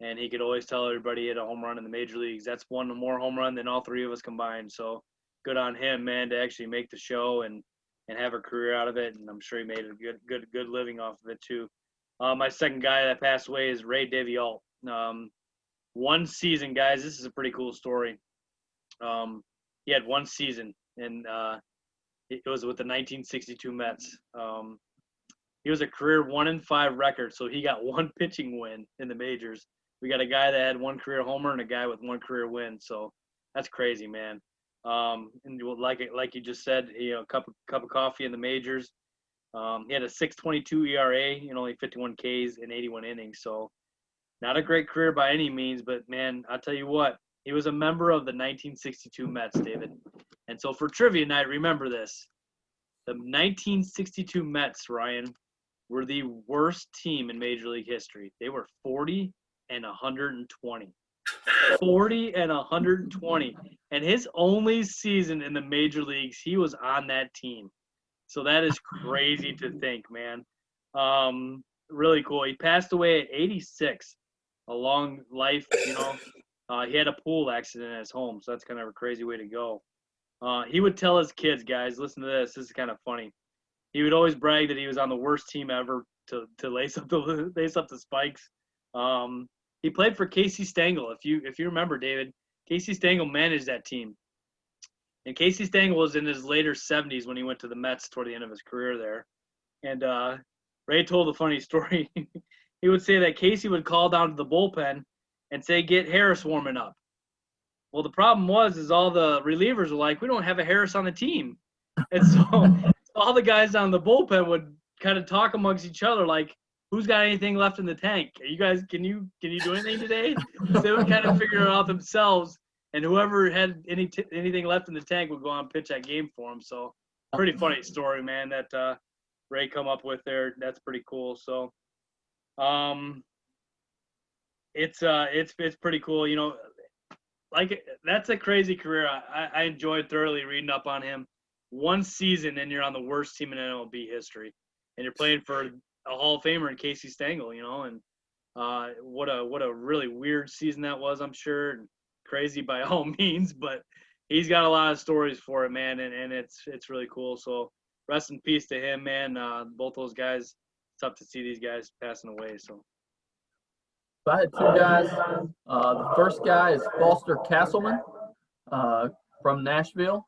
and he could always tell everybody he had a home run in the major leagues. That's one more home run than all three of us combined. So good on him, man, to actually make the show and have a career out of it. And I'm sure he made a good living off of it too. My second guy that passed away is Ray Daviault. One season, guys. This is a pretty cool story. He had one season, and it was with the 1962 Mets. He was a career 1-5 record, so he got one pitching win in the majors. We got a guy that had one career homer and a guy with one career win, so that's crazy, man. And like you just said, cup of coffee in the majors. He had a 6.22 ERA and only 51 Ks in 81 innings, so not a great career by any means. But man, I'll tell you what, he was a member of the 1962 Mets, David. And so for trivia night, remember this: the 1962 Mets, Ryan, were the worst team in Major League history. They were 40-120. 40-120. And his only season in the major leagues, he was on that team. So that is crazy to think, man. Really cool. He passed away at 86. A long life, he had a pool accident at his home, so that's kind of a crazy way to go. He would tell his kids, guys, listen to this. This is kind of funny. He would always brag that he was on the worst team ever to lace up the spikes. He played for Casey Stengel. If you remember, David, Casey Stengel managed that team. And Casey Stengel was in his later 70s when he went to the Mets toward the end of his career there. And Ray told a funny story. He would say that Casey would call down to the bullpen and say, "Get Harris warming up." Well, the problem is all the relievers were like, "We don't have a Harris on the team." And so all the guys on the bullpen would kind of talk amongst each other like, "Who's got anything left in the tank? Are you guys, can you do anything today?" So they would kind of figure it out themselves, and whoever had anything left in the tank would go on and pitch that game for them. So pretty funny story, man, that Ray come up with there. That's pretty cool. So it's pretty cool, like that's a crazy career. I enjoyed thoroughly reading up on him. One season and you're on the worst team in MLB history, and you're playing for a Hall of Famer in Casey Stengel, and what a really weird season that was, I'm sure, and crazy by all means, but he's got a lot of stories for it, man, and it's really cool. So rest in peace to him, man. Both those guys, it's tough to see these guys passing away. So If I had two guys, the first guy is Foster Castleman from Nashville.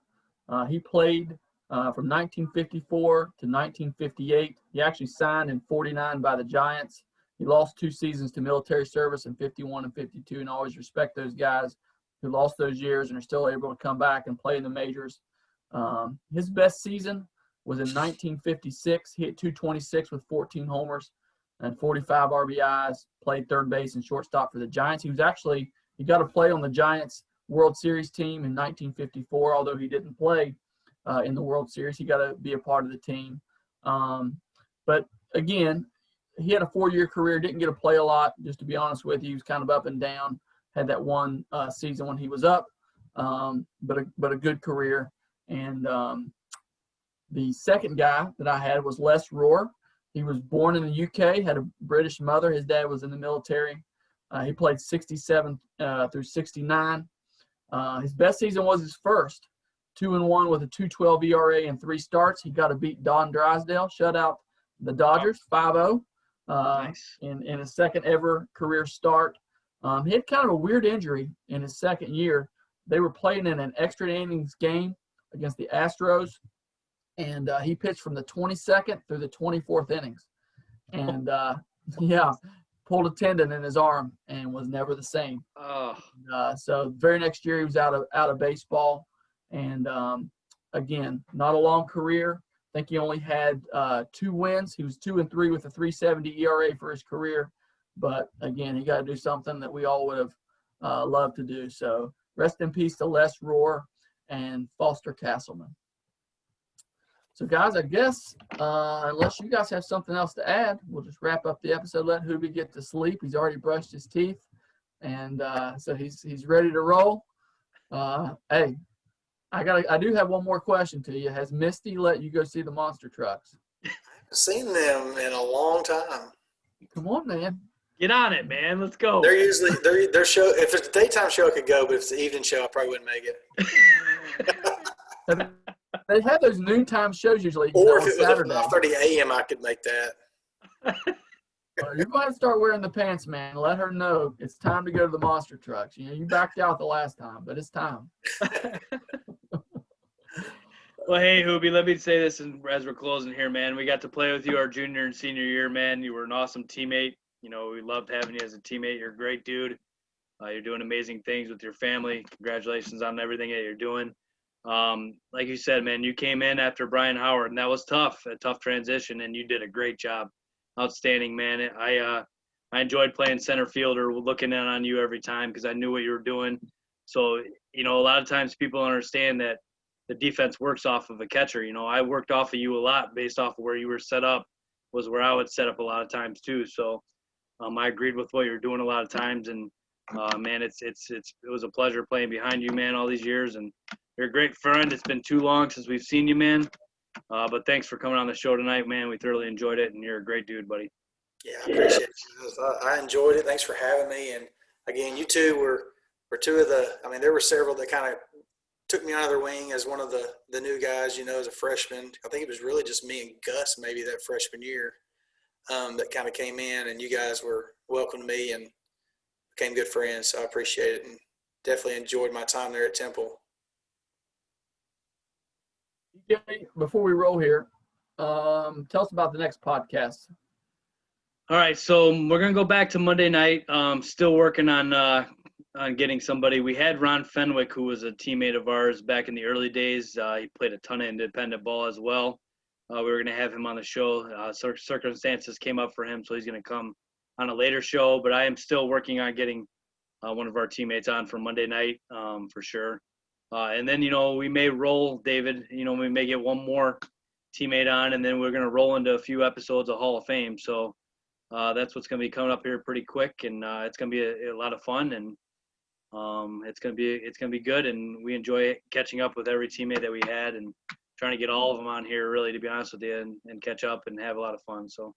He played from 1954 to 1958. He actually signed in 49 by the Giants. He lost 2 seasons to military service in 51 and 52, and I always respect those guys who lost those years and are still able to come back and play in the majors. His best season was in 1956. He hit 226 with 14 homers and 45 RBIs, played third base and shortstop for the Giants. He got to play on the Giants World Series team in 1954, although he didn't play in the World Series. He got to be a part of the team. But again, he had a 4-year career, didn't get to play a lot, just to be honest with you. He was kind of up and down, had that one season when he was up, but a good career. And the second guy that I had was Les Rohr. He was born in the UK, had a British mother. His dad was in the military. He played 67 through 69. His best season was his first, 2-1 with a 2.12 ERA and 3 starts. He got to beat Don Drysdale, shut out the Dodgers 5-0 nice. in his second ever career start. He had kind of a weird injury in his second year. They were playing in an extra innings game against the Astros, and he pitched from the 22nd through the 24th innings. And, pulled a tendon in his arm and was never the same. So very next year he was out of baseball. And, again, not a long career. I think he only had 2 wins. He was 2-3 with a 3.70 ERA for his career. But, again, he got to do something that we all would have loved to do. So rest in peace to Les Rohr and Foster Castleman. So, guys, I guess unless you guys have something else to add, we'll just wrap up the episode. Let Hoobie get to sleep. He's already brushed his teeth, and so he's ready to roll. Hey, I do have one more question to you. Has Misty let you go see the monster trucks? Seen them in a long time. Come on, man. Get on it, man. Let's go. They're usually their show. If it's a daytime show, I could go, but if it's an evening show, I probably wouldn't make it. They have those noontime shows usually. Or if on it was Saturday. at 5:30 a.m., I could make that. You're going to start wearing the pants, man. Let her know it's time to go to the monster trucks. You backed out the last time, but it's time. Well, hey, Hoobie, let me say this as we're closing here, man. We got to play with you our junior and senior year, man. You were an awesome teammate. You know, we loved having you as a teammate. You're a great dude. You're doing amazing things with your family. Congratulations on everything that you're doing. Like you said, man, you came in after Brian Howard, and that was tough, a tough transition, and you did a great job. Outstanding, man. I enjoyed playing center field or looking in on you every time because I knew what you were doing. So, you know, a lot of times people understand that the defense works off of a catcher. You know, I worked off of you a lot based off of where you were set up was where I would set up a lot of times too. So I agreed with what you're doing a lot of times. And, man, it was a pleasure playing behind you, man, all these years. And you're a great friend. It's been too long since we've seen you, man. But thanks for coming on the show tonight, man. We thoroughly enjoyed it, and you're a great dude, buddy. Yeah, I appreciate it. I enjoyed it. Thanks for having me. And, again, you two were two of the – I mean, there were several that kind of took me under their wing as one of the new guys, you know, as a freshman. I think it was really just me and Gus maybe that freshman year that kind of came in, and you guys were welcoming me and became good friends. So I appreciate it and definitely enjoyed my time there at Temple. Before we roll here, tell us about the next podcast. All right, so we're gonna go back to Monday night. Still working on getting somebody. We had Ron Fenwick, who was a teammate of ours back in the early days. He played a ton of independent ball as well. We were gonna have him on the show. Circumstances came up for him, so he's gonna come on a later show. But I am still working on getting one of our teammates on for Monday night for sure. And then, you know, we may roll, David, you know, we may get one more teammate on, and then we're going to roll into a few episodes of Hall of Fame. So that's what's going to be coming up here pretty quick, and it's going to be a lot of fun, and it's going to be good. And we enjoy catching up with every teammate that we had and trying to get all of them on here, really, to be honest with you, and catch up and have a lot of fun. So,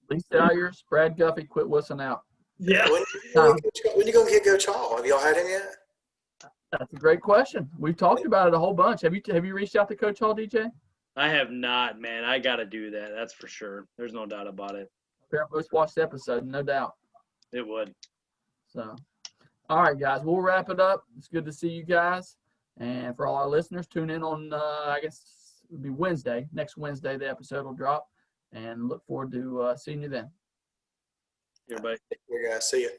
Lee Salyers, Brad Guffey, quit whistling out. yeah. When you going to get Coach Hall? Have y'all had him yet? That's a great question. We've talked about it a whole bunch. Have you reached out to Coach Hall, DJ? I have not, man. I got to do that. That's for sure. There's no doubt about it. Let's watch the episode, no doubt. It would. So, all right, guys, we'll wrap it up. It's good to see you guys. And for all our listeners, tune in on, I guess it would be Wednesday. Next Wednesday, the episode will drop. And look forward to seeing you then. Everybody. Take care, guys. See you.